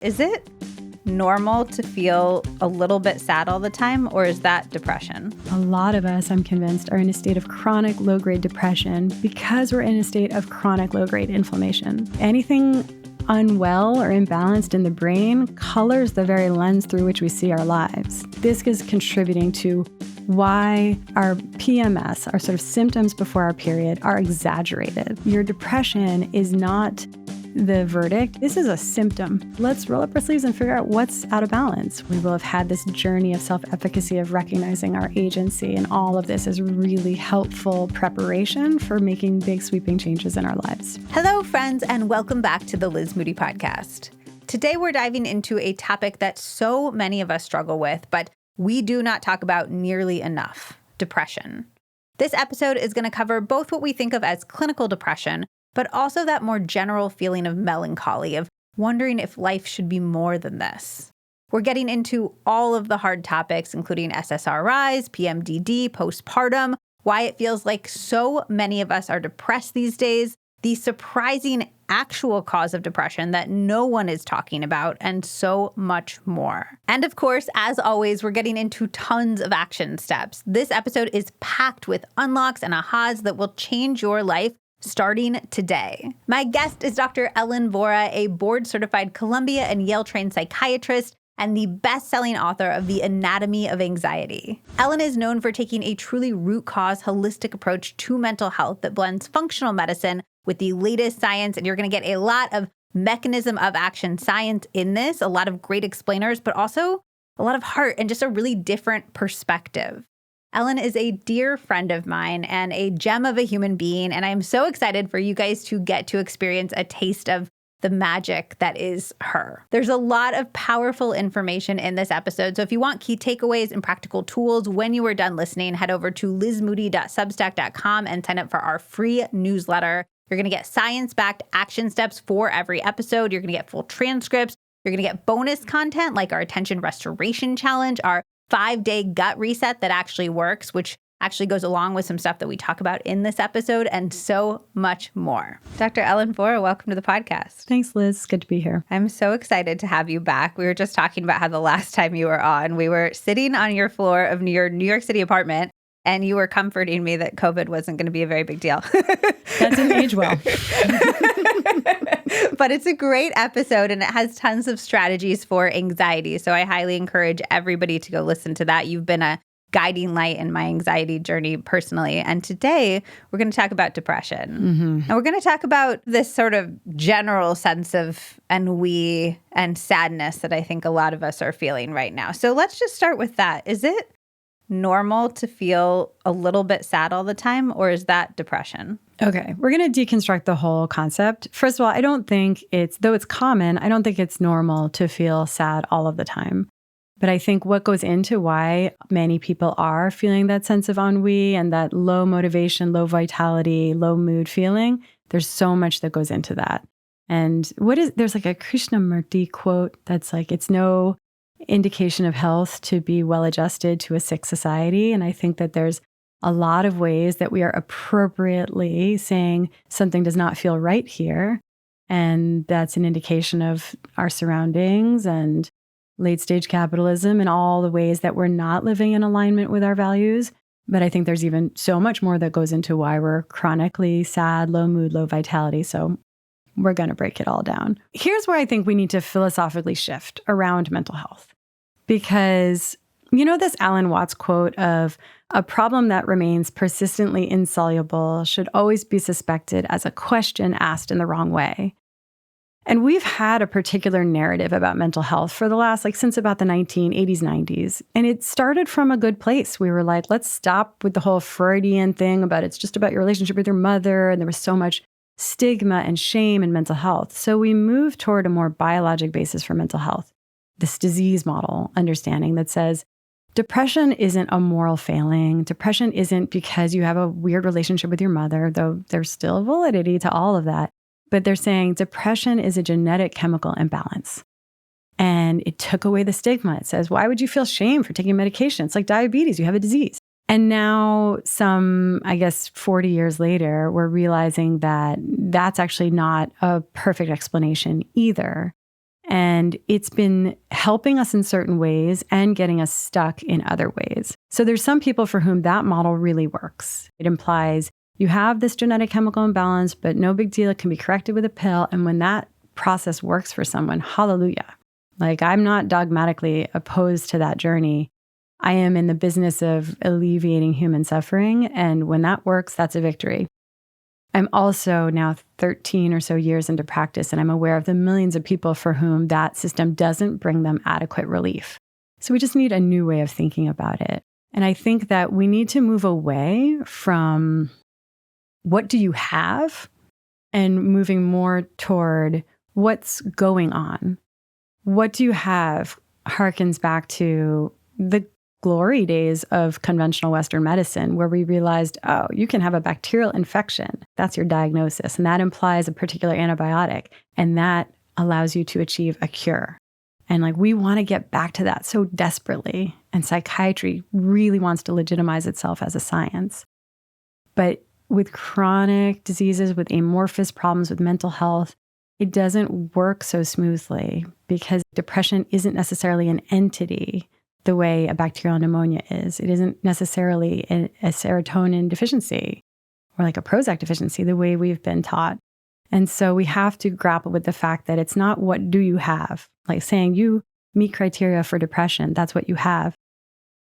Is it normal to feel a little bit sad all the time, or is that depression? A lot of us, I'm convinced, are in a state of chronic low-grade depression because we're in a state of chronic low-grade inflammation. Anything unwell or imbalanced in the brain colors the very lens through which we see our lives. This is contributing to why our PMS, our sort of symptoms before our period, are exaggerated. Your depression is not the verdict. This is a symptom. Let's roll up our sleeves and figure out what's out of balance. We will have had this journey of self-efficacy, of recognizing our agency, and all of this is really helpful preparation for making big sweeping changes in our lives. Hello, friends, and welcome back to the Liz Moody Podcast. Today, we're diving into a topic that so many of us struggle with, but we do not talk about nearly enough: depression. This episode is going to cover both what we think of as clinical depression, but also that more general feeling of melancholy, of wondering if life should be more than this. We're getting into all of the hard topics, including SSRIs, PMDD, postpartum, why it feels like so many of us are depressed these days, the surprising actual cause of depression that no one is talking about, and so much more. And of course, as always, we're getting into tons of action steps. This episode is packed with unlocks and ahas that will change your life starting today. My guest is Dr. Ellen Vora, a board-certified Columbia and Yale-trained psychiatrist and the best-selling author of The Anatomy of Anxiety. Ellen is known for taking a truly root-cause, holistic approach to mental health that blends functional medicine with the latest science, and you're going to get a lot of mechanism of action science in this, a lot of great explainers, but also a lot of heart and just a really different perspective. Ellen is a dear friend of mine and a gem of a human being, and I'm so excited for you guys to get to experience a taste of the magic that is her. There's a lot of powerful information in this episode, so if you want key takeaways and practical tools when you are done listening, head over to lizmoody.substack.com and sign up for our free newsletter. You're going to get science-backed action steps for every episode. You're going to get full transcripts. You're going to get bonus content like our Attention Restoration Challenge, our 5-day gut reset that actually works, which actually goes along with some stuff that we talk about in this episode, and so much more. Dr. Ellen Vora, welcome to the podcast. Thanks, Liz. It's good to be here. I'm so excited to have you back. We were just talking about how the last time you were on, we were sitting on your floor of your New York City apartment, and you were comforting me that COVID wasn't going to be a very big deal. That didn't age well. But it's a great episode, and it has tons of strategies for anxiety. So I highly encourage everybody to go listen to that. You've been a guiding light in my anxiety journey personally. And today we're going to talk about depression. And we're going to talk about this sort of general sense of ennui and sadness that I think a lot of us are feeling right now. So let's just start with that. Is it normal to feel a little bit sad all the time, or is that depression? Okay, we're going to deconstruct the whole concept. First of all, I don't think though it's common, I don't think it's normal to feel sad all of the time. But I think what goes into why many people are feeling that sense of ennui and that low motivation, low vitality, low mood feeling, there's so much that goes into that. And there's like a Krishnamurti quote that's like, it's no indication of health to be well adjusted to a sick society. And I think that there's a lot of ways that we are appropriately saying something does not feel right here. And that's an indication of our surroundings and late stage capitalism and all the ways that we're not living in alignment with our values. But I think there's even so much more that goes into why we're chronically sad, low mood, low vitality. So we're going to break it all down. Here's where I think we need to philosophically shift around mental health. Because you know this Alan Watts quote of, a problem that remains persistently insoluble should always be suspected as a question asked in the wrong way. And we've had a particular narrative about mental health for the last, since about the 1980s, 90s. And it started from a good place. We were like, let's stop with the whole Freudian thing about it's just about your relationship with your mother. And there was so much stigma and shame in mental health. So we moved toward a more biologic basis for mental health. This disease model understanding that says, depression isn't a moral failing. Depression isn't because you have a weird relationship with your mother, though there's still validity to all of that. But they're saying depression is a genetic chemical imbalance. And it took away the stigma. It says, why would you feel shame for taking medication? It's like diabetes, you have a disease. And now 40 years later, we're realizing that that's actually not a perfect explanation either. And it's been helping us in certain ways and getting us stuck in other ways. So there's some people for whom that model really works. It implies you have this genetic chemical imbalance, but no big deal. It can be corrected with a pill. And when that process works for someone, hallelujah. Like, I'm not dogmatically opposed to that journey. I am in the business of alleviating human suffering. And when that works, that's a victory. I'm also now 13 or so years into practice, and I'm aware of the millions of people for whom that system doesn't bring them adequate relief. So we just need a new way of thinking about it. And I think that we need to move away from what do you have and moving more toward what's going on. What do you have harkens back to the glory days of conventional Western medicine, where we realized, oh, you can have a bacterial infection. That's your diagnosis. And that implies a particular antibiotic. And that allows you to achieve a cure. And like, we want to get back to that so desperately. And psychiatry really wants to legitimize itself as a science. But with chronic diseases, with amorphous problems with mental health, it doesn't work so smoothly because depression isn't necessarily an entity the way a bacterial pneumonia is. It isn't necessarily a serotonin deficiency or like a Prozac deficiency the way we've been taught. And so we have to grapple with the fact that it's not what do you have, like saying you meet criteria for depression, that's what you have.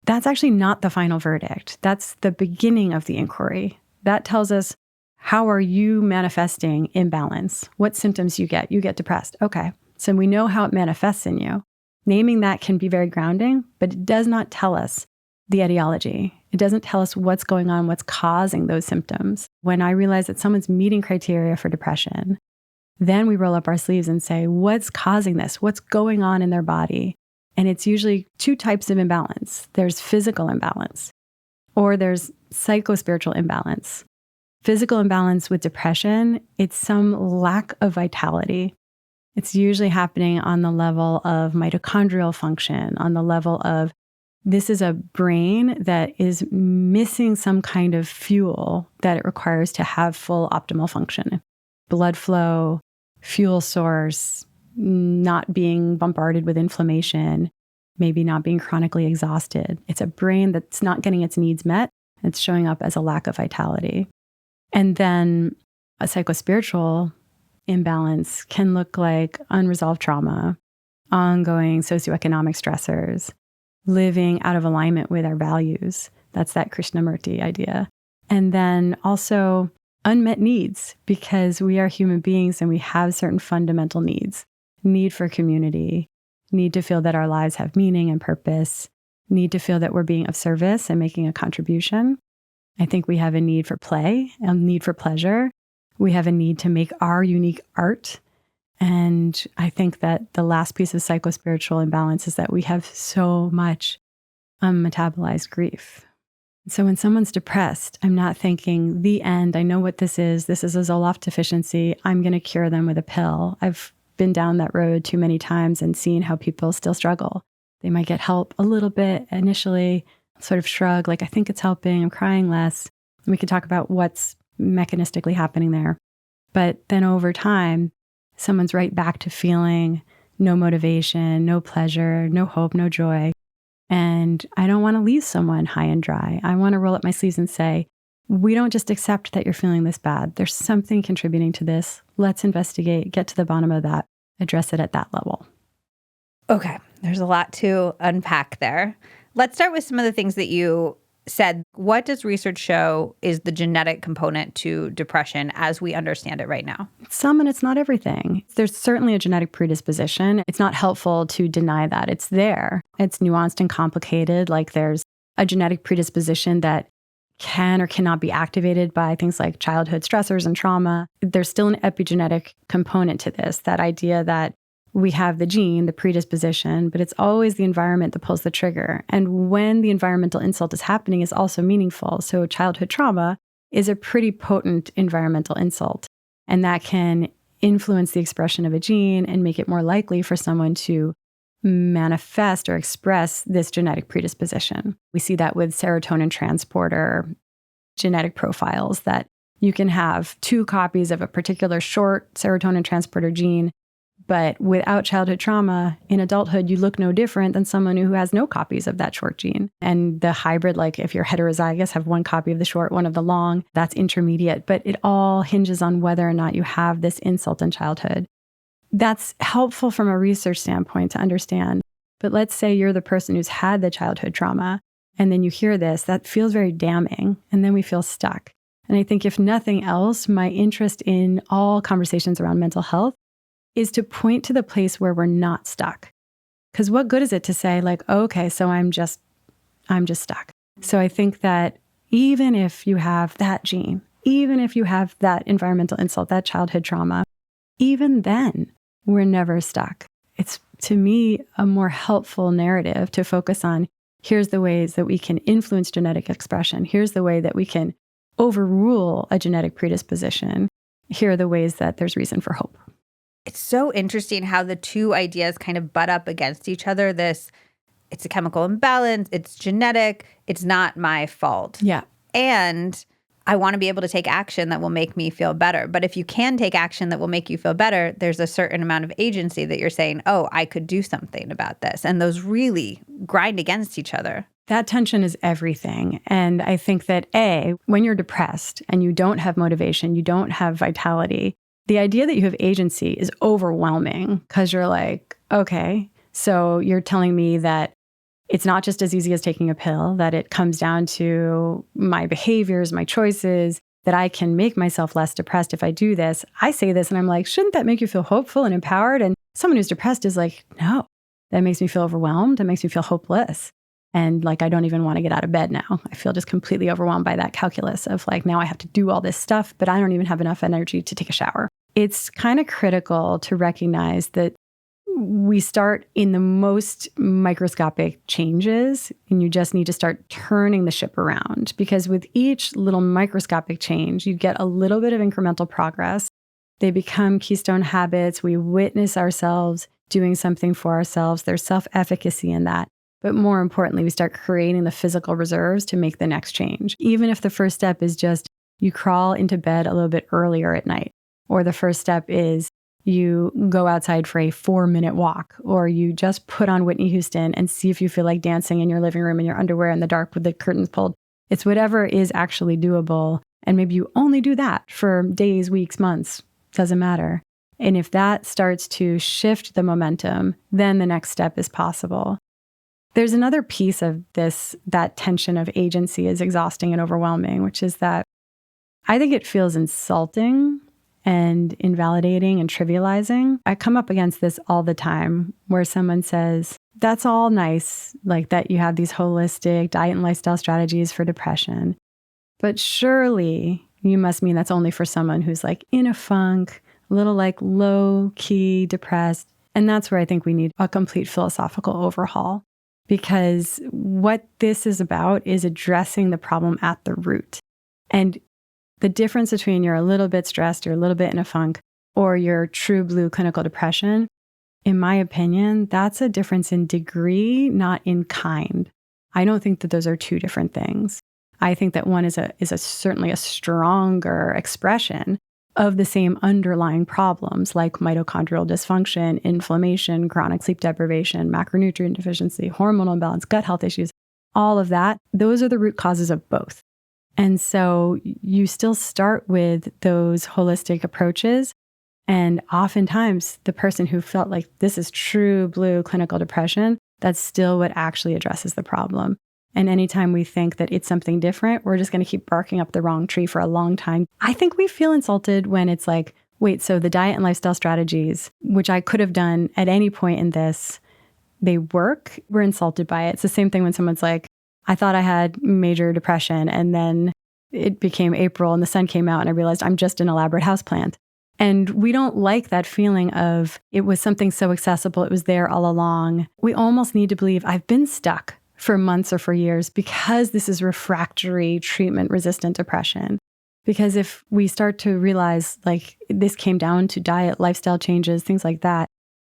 That's actually not the final verdict. That's the beginning of the inquiry. That tells us, how are you manifesting imbalance? What symptoms you get? You get depressed. Okay. So we know how it manifests in you. Naming that can be very grounding, but it does not tell us the etiology. It doesn't tell us what's going on, what's causing those symptoms. When I realize that someone's meeting criteria for depression, then we roll up our sleeves and say, what's causing this? What's going on in their body? And it's usually two types of imbalance. There's physical imbalance, or there's psychospiritual imbalance. Physical imbalance with depression, it's some lack of vitality. It's usually happening on the level of mitochondrial function, on the level of this is a brain that is missing some kind of fuel that it requires to have full optimal function. Blood flow, fuel source, not being bombarded with inflammation, maybe not being chronically exhausted. It's a brain that's not getting its needs met. It's showing up as a lack of vitality. And then a psychospiritual imbalance can look like unresolved trauma, ongoing socioeconomic stressors, living out of alignment with our values. That's that Krishnamurti idea. And then also unmet needs, because we are human beings and we have certain fundamental needs. Need for community, need to feel that our lives have meaning and purpose, need to feel that we're being of service and making a contribution. I think we have a need for play, a need for pleasure. We have a need to make our unique art. And I think that the last piece of psychospiritual imbalance is that we have so much unmetabolized grief. So when someone's depressed, I'm not thinking the end, I know what this is. This is a Zoloft deficiency. I'm going to cure them with a pill. I've been down that road too many times and seen how people still struggle. They might get help a little bit initially, sort of shrug, like, I think it's helping, I'm crying less. And we can talk about what's mechanistically happening there. But then over time, someone's right back to feeling no motivation, no pleasure, no hope, no joy. And I don't want to leave someone high and dry. I want to roll up my sleeves and say, we don't just accept that you're feeling this bad. There's something contributing to this. Let's investigate, get to the bottom of that, address it at that level. Okay, there's a lot to unpack there. Let's start with some of the things that you said. What does research show is the genetic component to depression as we understand it right now? Some, and it's not everything. There's certainly a genetic predisposition. It's not helpful to deny that. It's there. It's nuanced and complicated. Like there's a genetic predisposition that can or cannot be activated by things like childhood stressors and trauma. There's still an epigenetic component to this, that idea that we have the gene, the predisposition, but it's always the environment that pulls the trigger. And when the environmental insult is happening is also meaningful. So childhood trauma is a pretty potent environmental insult. And that can influence the expression of a gene and make it more likely for someone to manifest or express this genetic predisposition. We see that with serotonin transporter genetic profiles, that you can have 2 copies of a particular short serotonin transporter gene, But without childhood trauma, in adulthood, you look no different than someone who has no copies of that short gene. And the hybrid, like if you're heterozygous, have one copy of the short, one of the long, that's intermediate. But it all hinges on whether or not you have this insult in childhood. That's helpful from a research standpoint to understand. But let's say you're the person who's had the childhood trauma, and then you hear this, that feels very damning, and then we feel stuck. And I think if nothing else, my interest in all conversations around mental health is to point to the place where we're not stuck. Because what good is it to say like, oh, okay, so I'm just stuck. So I think that even if you have that gene, even if you have that environmental insult, that childhood trauma, even then we're never stuck. It's, to me, a more helpful narrative to focus on, here's the ways that we can influence genetic expression. Here's the way that we can overrule a genetic predisposition. Here are the ways that there's reason for hope. It's so interesting how the two ideas kind of butt up against each other. It's a chemical imbalance, it's genetic, it's not my fault. Yeah. And I want to be able to take action that will make me feel better. But if you can take action that will make you feel better, there's a certain amount of agency that you're saying, oh, I could do something about this. And those really grind against each other. That tension is everything. And I think that when you're depressed and you don't have motivation, you don't have vitality, the idea that you have agency is overwhelming because you're like, okay, so you're telling me that it's not just as easy as taking a pill, that it comes down to my behaviors, my choices, that I can make myself less depressed if I do this. I say this and I'm like, shouldn't that make you feel hopeful and empowered? And someone who's depressed is like, no, that makes me feel overwhelmed. It makes me feel hopeless. And like, I don't even want to get out of bed now. I feel just completely overwhelmed by that calculus of like, now I have to do all this stuff, but I don't even have enough energy to take a shower. It's kind of critical to recognize that we start in the most microscopic changes, and you just need to start turning the ship around, because with each little microscopic change, you get a little bit of incremental progress. They become keystone habits. We witness ourselves doing something for ourselves. There's self-efficacy in that. But more importantly, we start creating the physical reserves to make the next change. Even if the first step is just you crawl into bed a little bit earlier at night, or the first step is you go outside for a 4-minute walk, or you just put on Whitney Houston and see if you feel like dancing in your living room in your underwear in the dark with the curtains pulled. It's whatever is actually doable. And maybe you only do that for days, weeks, months, doesn't matter. And if that starts to shift the momentum, then the next step is possible. There's another piece of this, that tension of agency is exhausting and overwhelming, which is that I think it feels insulting and invalidating and trivializing. I come up against this all the time where someone says, that's all nice, like that you have these holistic diet and lifestyle strategies for depression. But surely you must mean that's only for someone who's like in a funk, a little like low key depressed. And that's where I think we need a complete philosophical overhaul, because what this is about is addressing the problem at the root. And the difference between you're a little bit stressed, you're a little bit in a funk, or you're true blue clinical depression, in my opinion, that's a difference in degree, not in kind. I don't think that those are two different things. I think that one is certainly a stronger expression of the same underlying problems like mitochondrial dysfunction, inflammation, chronic sleep deprivation, macronutrient deficiency, hormonal imbalance, gut health issues, all of that. Those are the root causes of both. And so you still start with those holistic approaches. And oftentimes the person who felt like this is true blue clinical depression, that's still what actually addresses the problem. And anytime we think that it's something different, we're just going to keep barking up the wrong tree for a long time. I think we feel insulted when it's like, wait, so the diet and lifestyle strategies, which I could have done at any point in this, they work. We're insulted by it. It's the same thing when someone's like, I thought I had major depression, and then it became April and the sun came out and I realized I'm just an elaborate houseplant. And we don't like that feeling of it was something so accessible, it was there all along. We almost need to believe I've been stuck for months or for years because this is refractory treatment-resistant depression. Because if we start to realize like this came down to diet, lifestyle changes, things like that,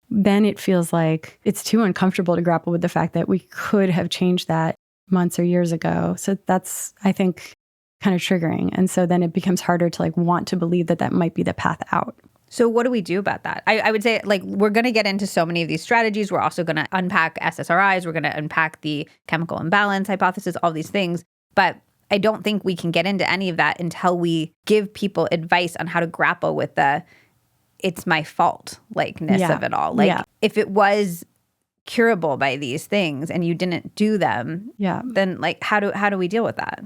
then it feels like it's too uncomfortable to grapple with the fact that we could have changed that months or years ago. So that's, I think, kind of triggering. And so then it becomes harder to like want to believe that that might be the path out. So what do we do about that? I would say, like, we're going to get into so many of these strategies. We're also going to unpack SSRIs. We're going to unpack the chemical imbalance hypothesis, all these things. But I don't think we can get into any of that until we give people advice on how to grapple with the it's my fault likeness of it all. Like, if it was curable by these things and you didn't do them, then like how do we deal with that?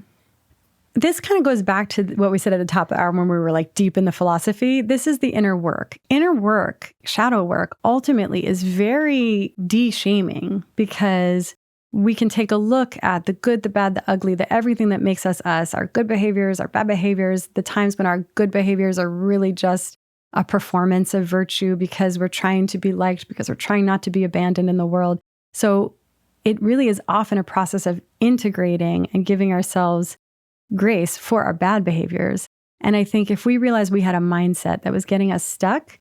This kind of goes back to what we said at the top of the hour when we were like deep in the philosophy. This is the inner work. Inner work, shadow work, ultimately is very de-shaming because we can take a look at the good, the bad, the ugly, the everything that makes us us, our good behaviors, our bad behaviors, the times when our good behaviors are really just a performance of virtue because we're trying to be liked, because we're trying not to be abandoned in the world. So it really is often a process of integrating and giving ourselves grace for our bad behaviors. And I think if we realized we had a mindset that was getting us stuck,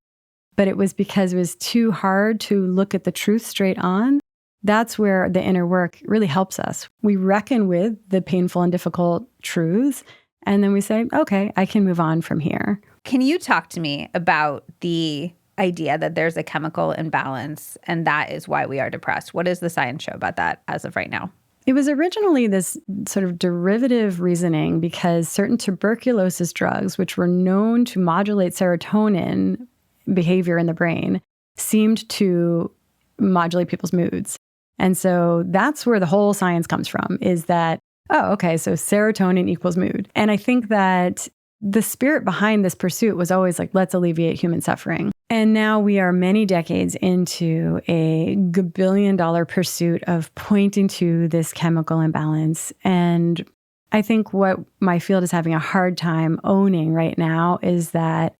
but it was because it was too hard to look at the truth straight on, that's where the inner work really helps us. We reckon with the painful and difficult truths, and then we say, okay, I can move on from here. Can you talk to me about the idea that there's a chemical imbalance and that is why we are depressed? What does the science show about that as of right now? It was originally this sort of derivative reasoning because certain tuberculosis drugs, which were known to modulate serotonin behavior in the brain, seemed to modulate people's moods. And so that's where the whole science comes from, is that, oh, okay, so serotonin equals mood. And I think that the spirit behind this pursuit was always like, let's alleviate human suffering. And now we are many decades into a billion-dollar pursuit of pointing to this chemical imbalance. And I think what my field is having a hard time owning right now is that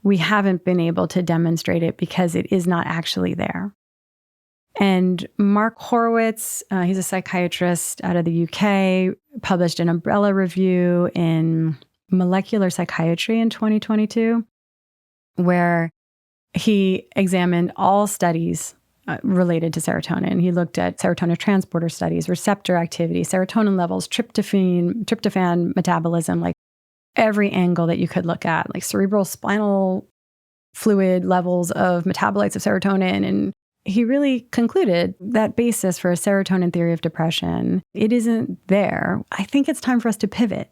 we haven't been able to demonstrate it because it is not actually there. And Mark Horowitz, he's a psychiatrist out of the UK, published an umbrella review in Molecular Psychiatry in 2022, where he examined all studies related to serotonin. He looked at serotonin transporter studies, receptor activity, serotonin levels, tryptophan metabolism, like every angle that you could look at, like cerebral spinal fluid levels of metabolites of serotonin. And he really concluded that basis for a serotonin theory of depression, it isn't there. I think it's time for us to pivot.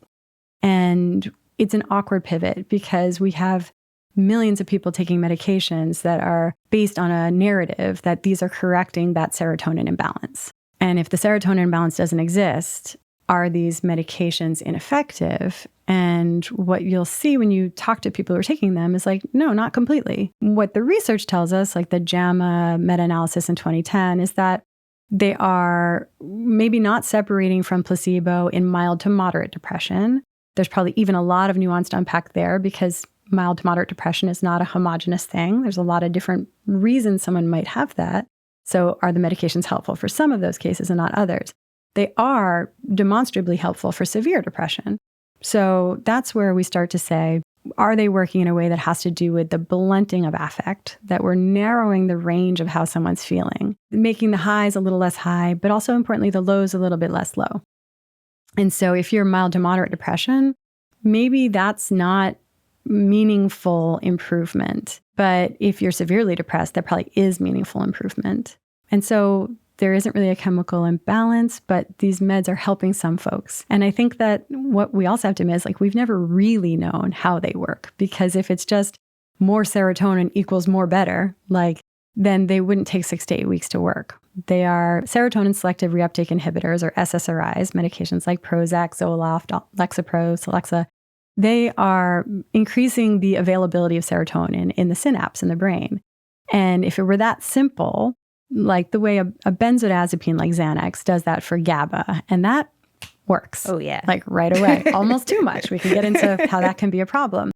And it's an awkward pivot because we have millions of people taking medications that are based on a narrative that these are correcting that serotonin imbalance. And if the serotonin imbalance doesn't exist, are these medications ineffective? And what you'll see when you talk to people who are taking them is like, no, not completely. What the research tells us, like the JAMA meta-analysis in 2010, is that they are maybe not separating from placebo in mild to moderate depression. There's probably even a lot of nuance to unpack there because mild to moderate depression is not a homogeneous thing. There's a lot of different reasons someone might have that. So are the medications helpful for some of those cases and not others? They are demonstrably helpful for severe depression. So that's where we start to say, are they working in a way that has to do with the blunting of affect, that we're narrowing the range of how someone's feeling, making the highs a little less high, but also importantly, the lows a little bit less low. And so if you're mild to moderate depression, maybe that's not meaningful improvement. But if you're severely depressed, that probably is meaningful improvement. And so there isn't really a chemical imbalance, but these meds are helping some folks. And I think that what we also have to admit is like we've never really known how they work, because if it's just more serotonin equals more better, like then they wouldn't take 6 to 8 weeks to work. They are serotonin selective reuptake inhibitors, or SSRIs, medications like Prozac, Zoloft, Lexapro, Celexa. They are increasing the availability of serotonin in the synapse in the brain. And if it were that simple, like the way a benzodiazepine like Xanax does that for GABA, and that works. Oh, yeah. Like right away, almost too much. We can get into how that can be a problem.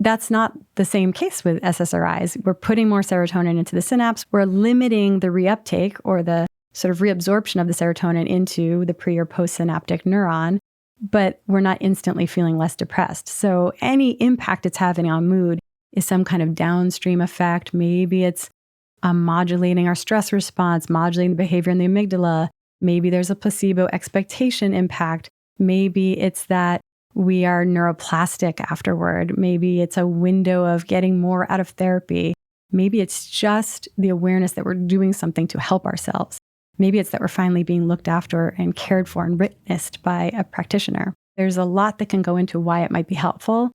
That's not the same case with SSRIs. We're putting more serotonin into the synapse. We're limiting the reuptake or the sort of reabsorption of the serotonin into the pre or postsynaptic neuron, but we're not instantly feeling less depressed. So any impact it's having on mood is some kind of downstream effect. Maybe it's modulating our stress response, modulating the behavior in the amygdala. Maybe there's a placebo expectation impact. Maybe it's that we are neuroplastic afterward. Maybe it's a window of getting more out of therapy. Maybe it's just the awareness that we're doing something to help ourselves. Maybe it's that we're finally being looked after and cared for and witnessed by a practitioner. There's a lot that can go into why it might be helpful.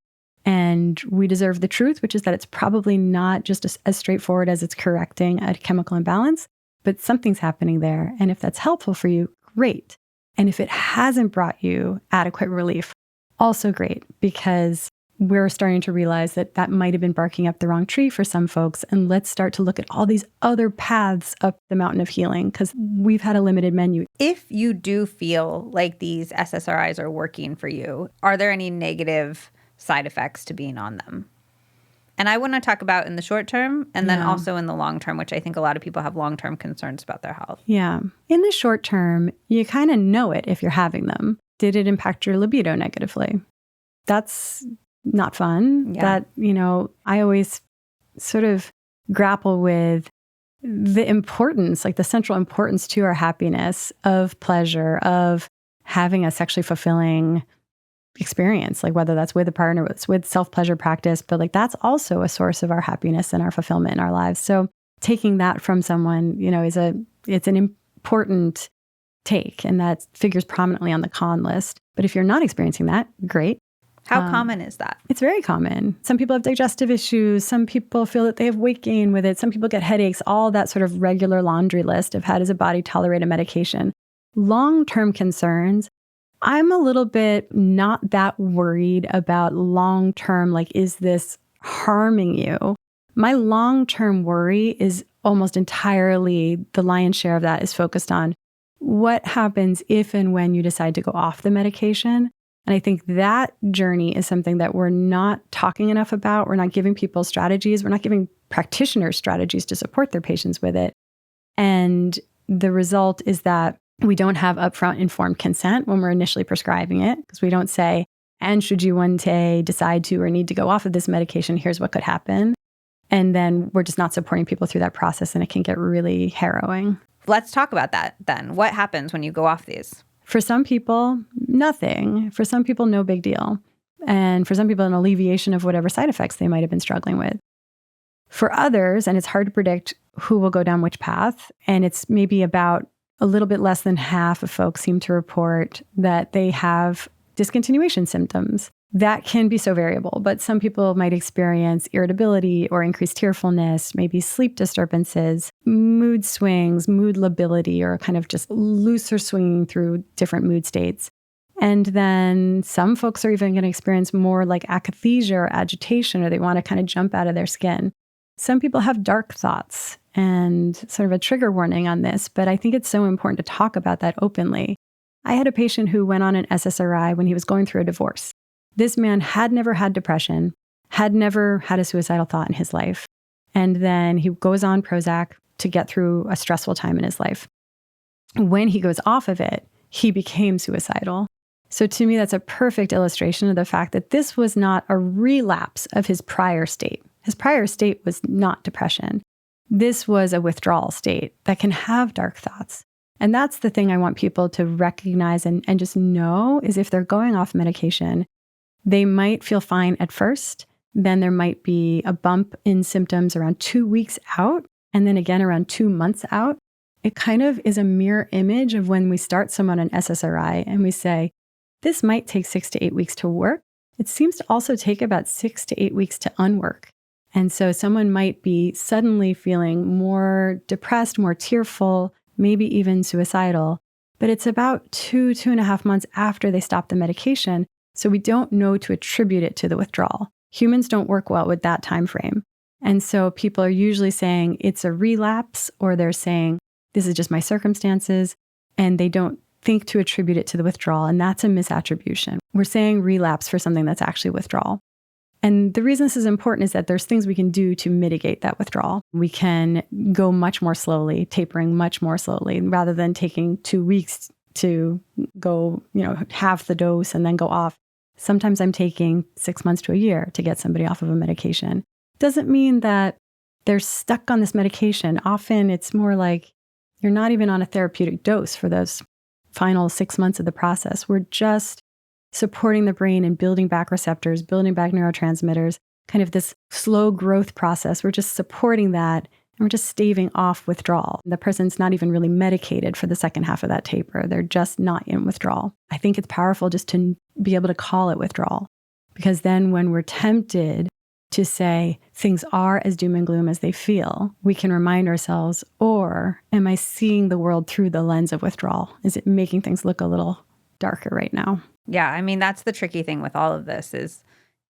And we deserve the truth, which is that it's probably not just as straightforward as it's correcting a chemical imbalance, but something's happening there. And if that's helpful for you, great. And if it hasn't brought you adequate relief, also great, because we're starting to realize that that might have been barking up the wrong tree for some folks. And let's start to look at all these other paths up the mountain of healing, because we've had a limited menu. If you do feel like these SSRIs are working for you, are there any negative side effects to being on them? And I want to talk about in the short term and then also in the long term, which I think a lot of people have long-term concerns about their health. Yeah. In the short term, you kind of know it if you're having them. Did it impact your libido negatively? That's not fun. Yeah. That, I always sort of grapple with the importance, like the central importance to our happiness of pleasure, of having a sexually fulfilling experience, like whether that's with a partner, whether it's with self-pleasure practice, but like that's also a source of our happiness and our fulfillment in our lives. So taking that from someone, it's an important take, and that figures prominently on the con list. But if you're not experiencing that, great. How common is that? It's very common. Some people have digestive issues. Some people feel that they have weight gain with it. Some people get headaches, all that sort of regular laundry list of how does a body tolerate a medication. Long-term concerns, I'm a little bit not that worried about long-term, like, is this harming you? My long-term worry is almost entirely, the lion's share of that is focused on what happens if and when you decide to go off the medication. And I think that journey is something that we're not talking enough about. We're not giving people strategies. We're not giving practitioners strategies to support their patients with it. And the result is that we don't have upfront informed consent when we're initially prescribing it, because we don't say, and should you one day decide to or need to go off of this medication, here's what could happen. And then we're just not supporting people through that process, and it can get really harrowing. Let's talk about that then. What happens when you go off these? For some people, nothing. For some people, no big deal. And for some people, an alleviation of whatever side effects they might have been struggling with. For others, and it's hard to predict who will go down which path, and it's maybe about a little bit less than half of folks seem to report that they have discontinuation symptoms. That can be so variable, but some people might experience irritability or increased tearfulness, maybe sleep disturbances, mood swings, mood lability, or kind of just looser swinging through different mood states. And then some folks are even going to experience more like akathisia or agitation, or they want to kind of jump out of their skin. Some people have dark thoughts, and sort of a trigger warning on this, but I think it's so important to talk about that openly. I had a patient who went on an SSRI when he was going through a divorce. This man had never had depression, had never had a suicidal thought in his life. And then he goes on Prozac to get through a stressful time in his life. When he goes off of it, he became suicidal. So to me, that's a perfect illustration of the fact that this was not a relapse of his prior state. His prior state was not depression. This was a withdrawal state that can have dark thoughts. And that's the thing I want people to recognize and just know is if they're going off medication, they might feel fine at first. Then there might be a bump in symptoms around 2 weeks out, and then again around 2 months out. It kind of is a mirror image of when we start someone on SSRI and we say, this might take 6 to 8 weeks to work. It seems to also take about 6 to 8 weeks to unwork. And so someone might be suddenly feeling more depressed, more tearful, maybe even suicidal. But it's about 2.5 months after they stop the medication. So we don't know to attribute it to the withdrawal. Humans don't work well with that time frame. And so people are usually saying it's a relapse, or they're saying this is just my circumstances, and they don't think to attribute it to the withdrawal. And that's a misattribution. We're saying relapse for something that's actually withdrawal. And the reason this is important is that there's things we can do to mitigate that withdrawal. We can go much more slowly, tapering much more slowly, rather than taking 2 weeks to go, half the dose and then go off. Sometimes I'm taking 6 months to a year to get somebody off of a medication. Doesn't mean that they're stuck on this medication. Often it's more like you're not even on a therapeutic dose for those final 6 months of the process. We're just supporting the brain and building back receptors, building back neurotransmitters, kind of this slow growth process. We're just supporting that, and we're just staving off withdrawal. The person's not even really medicated for the second half of that taper. They're just not in withdrawal. I think it's powerful just to be able to call it withdrawal, because then when we're tempted to say things are as doom and gloom as they feel, we can remind ourselves, or am I seeing the world through the lens of withdrawal? Is it making things look a little darker right now? Yeah, I mean, that's the tricky thing with all of this is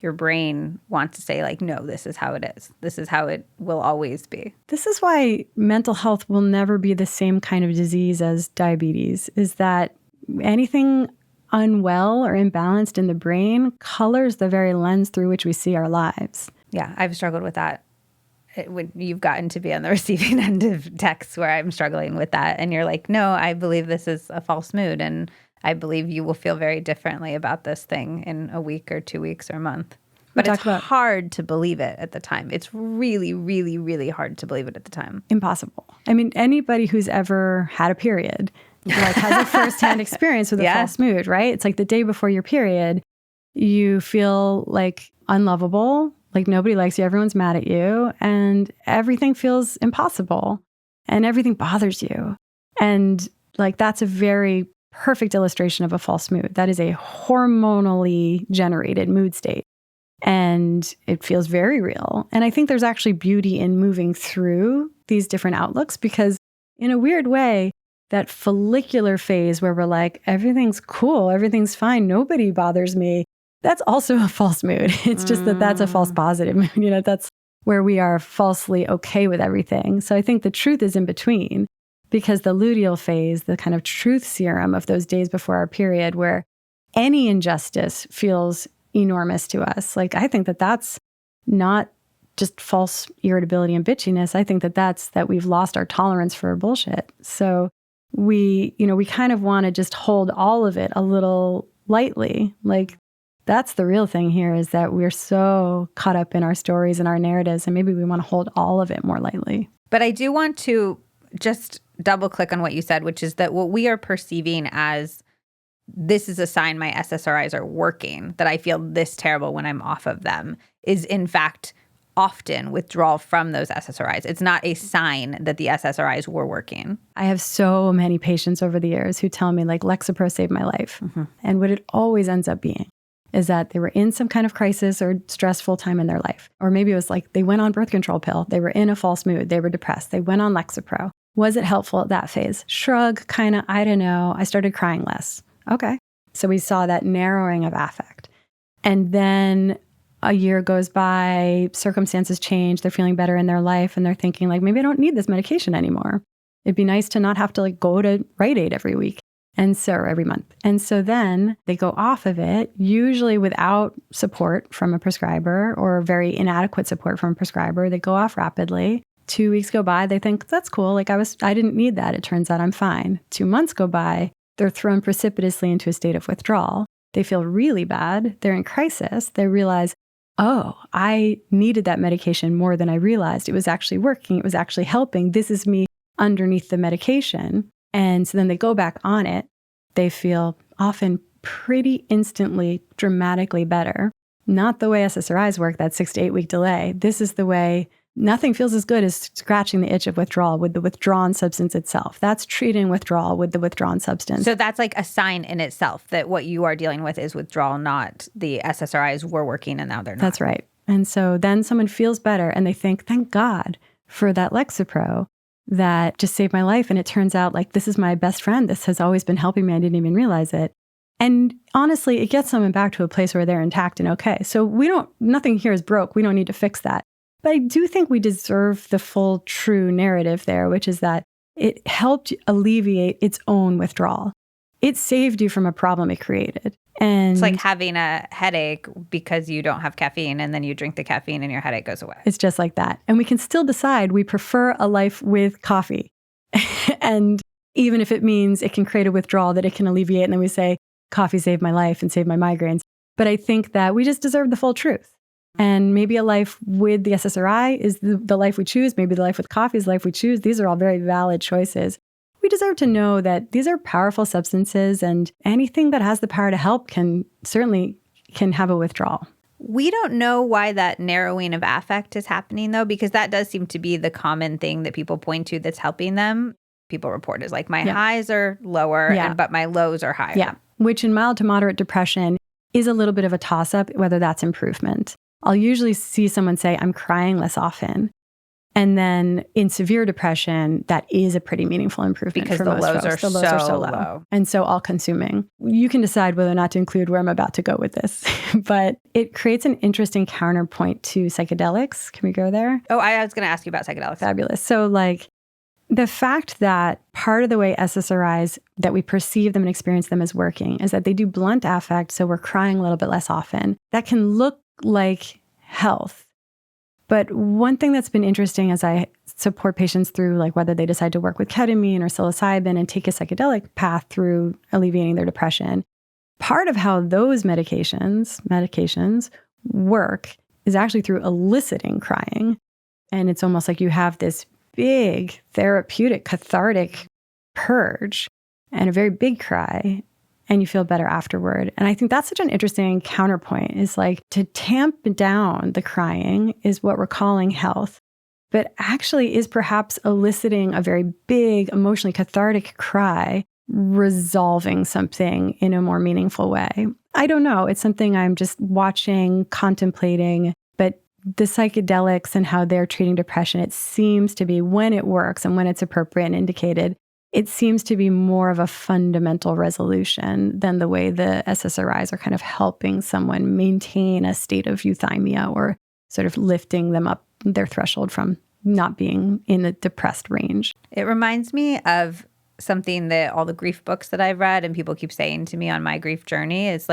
your brain wants to say like, no, this is how it is. This is how it will always be. This is why mental health will never be the same kind of disease as diabetes, is that anything unwell or imbalanced in the brain colors the very lens through which we see our lives. Yeah, I've struggled with that. When you've gotten to be on the receiving end of texts where I'm struggling with that, and you're like, no, I believe this is a false mood, and I believe you will feel very differently about this thing in a week or 2 weeks or a month. But it's hard to believe it at the time. It's really, really, really hard to believe it at the time. Impossible. I mean, anybody who's ever had a period like has a firsthand experience with a false mood, right? It's like the day before your period, you feel like unlovable, like nobody likes you, everyone's mad at you, and everything feels impossible, and everything bothers you. And like that's a very perfect illustration of a false mood. That is a hormonally generated mood state. And it feels very real. And I think there's actually beauty in moving through these different outlooks, because in a weird way, that follicular phase where we're like, everything's cool, everything's fine, nobody bothers me, that's also a false mood. It's just that that's a false positive mood. You know, that's where we are falsely okay with everything. So I think the truth is in between, because the luteal phase, the kind of truth serum of those days before our period, where any injustice feels enormous to us. Like, I think that that's not just false irritability and bitchiness. I think that that's that we've lost our tolerance for bullshit. So we kind of want to just hold all of it a little lightly. Like, that's the real thing here, is that we're so caught up in our stories and our narratives, and maybe we want to hold all of it more lightly. But I do want to just double click on what you said, which is that what we are perceiving as this is a sign my SSRIs are working, that I feel this terrible when I'm off of them, is in fact often withdrawal from those SSRIs. It's not a sign that the SSRIs were working. I have so many patients over the years who tell me like Lexapro saved my life. Mm-hmm. And what it always ends up being is that they were in some kind of crisis or stressful time in their life. Or maybe it was like they went on birth control pill. They were in a false mood. They were depressed. They went on Lexapro. Was it helpful at that phase? Shrug, kind of, I don't know. I started crying less. Okay. So we saw that narrowing of affect. And then a year goes by, circumstances change, they're feeling better in their life, and they're thinking like, maybe I don't need this medication anymore. It'd be nice to not have to like go to Rite Aid every week. And so, or every month. And so then they go off of it, usually without support from a prescriber or very inadequate support from a prescriber. They go off rapidly. 2 weeks go by, they think, that's cool. Like I didn't need that. It turns out I'm fine. 2 months go by, they're thrown precipitously into a state of withdrawal. They feel really bad. They're in crisis. They realize, oh, I needed that medication more than I realized. It was actually working. It was actually helping. This is me underneath the medication. And so then they go back on it. They feel often pretty instantly, dramatically better. Not the way SSRIs work, that 6 to 8 week delay. This is the way nothing feels as good as scratching the itch of withdrawal with the withdrawn substance itself. That's treating withdrawal with the withdrawn substance. So that's like a sign in itself that what you are dealing with is withdrawal, not the SSRIs were working and now they're not. That's right. And so then someone feels better and they think, thank God for that Lexapro that just saved my life. And it turns out like, this is my best friend. This has always been helping me. I didn't even realize it. And honestly, it gets someone back to a place where they're intact and okay. So nothing here is broke. We don't need to fix that. But I do think we deserve the full true narrative there, which is that it helped alleviate its own withdrawal. It saved you from a problem it created. And it's like having a headache because you don't have caffeine and then you drink the caffeine and your headache goes away. It's just like that. And we can still decide we prefer a life with coffee. And even if it means it can create a withdrawal that it can alleviate, and then we say, coffee saved my life and saved my migraines. But I think that we just deserve the full truth. And maybe a life with the SSRI is the life we choose. Maybe the life with coffee is the life we choose. These are all very valid choices. we deserve to know that these are powerful substances, and anything that has the power to help can have a withdrawal. We don't know why that narrowing of affect is happening, though, because that does seem to be the common thing that people point to that's helping them. People report is like, my highs are lower, but my lows are higher. Yeah, which in mild to moderate depression is a little bit of a toss-up, whether that's improvement. I'll usually see someone say, I'm crying less often. And then in severe depression, that is a pretty meaningful improvement because for the most lows folks. are The lows are so low. And so all-consuming. You can decide whether or not to include where I'm about to go with this. But it creates an interesting counterpoint to psychedelics. Can we go there? Oh, I was going to ask you about psychedelics. Fabulous. So the fact that part of the way SSRIs, that we perceive them and experience them as working, is that they do blunt affect, so we're crying a little bit less often. That can look like health. But one thing that's been interesting as I support patients through whether they decide to work with ketamine or psilocybin and take a psychedelic path through alleviating their depression, part of how those medications work is actually through eliciting crying. And it's almost like you have this big therapeutic, cathartic purge and a very big cry, and you feel better afterward. And I think that's such an interesting counterpoint, is to tamp down the crying is what we're calling health, but actually is perhaps eliciting a very big, emotionally cathartic cry, resolving something in a more meaningful way. I don't know. It's something I'm just watching, contemplating, but the psychedelics and how they're treating depression, it seems to be, when it works and when it's appropriate and indicated, it seems to be more of a fundamental resolution than the way the SSRIs are kind of helping someone maintain a state of euthymia or sort of lifting them up their threshold from not being in the depressed range. It reminds me of something that all the grief books that I've read and people keep saying to me on my grief journey is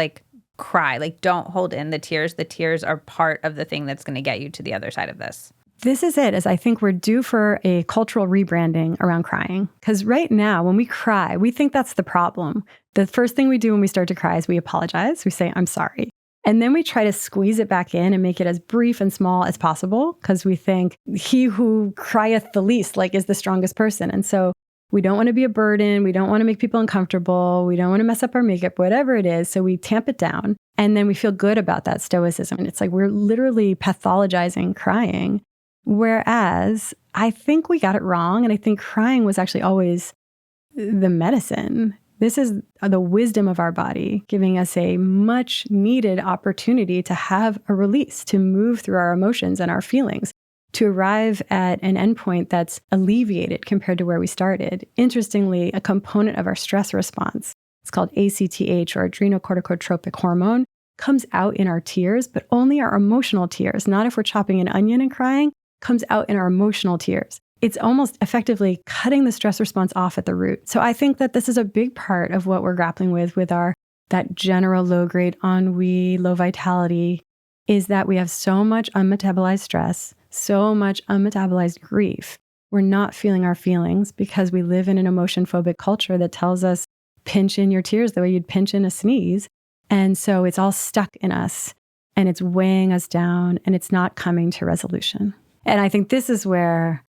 cry, don't hold in the tears. The tears are part of the thing that's going to get you to the other side of this. This is it, is I think we're due for a cultural rebranding around crying. Because right now, when we cry, we think that's the problem. The first thing we do when we start to cry is we apologize. We say, I'm sorry. And then we try to squeeze it back in and make it as brief and small as possible, because we think he who crieth the least is the strongest person. And so we don't want to be a burden. We don't want to make people uncomfortable. We don't want to mess up our makeup, whatever it is. So we tamp it down. And then we feel good about that stoicism. And it's we're literally pathologizing crying. Whereas I think we got it wrong. And I think crying was actually always the medicine. This is the wisdom of our body, giving us a much needed opportunity to have a release, to move through our emotions and our feelings, to arrive at an endpoint that's alleviated compared to where we started. Interestingly, a component of our stress response, it's called ACTH, or adrenocorticotropic hormone, comes out in our tears, but only our emotional tears, not if we're chopping an onion and crying, comes out in our emotional tears. It's almost effectively cutting the stress response off at the root. So I think that this is a big part of what we're grappling with that general low-grade ennui, low vitality, is that we have so much unmetabolized stress, so much unmetabolized grief. We're not feeling our feelings because we live in an emotion-phobic culture that tells us, pinch in your tears the way you'd pinch in a sneeze. And so it's all stuck in us, and it's weighing us down, and it's not coming to resolution. And I think this is where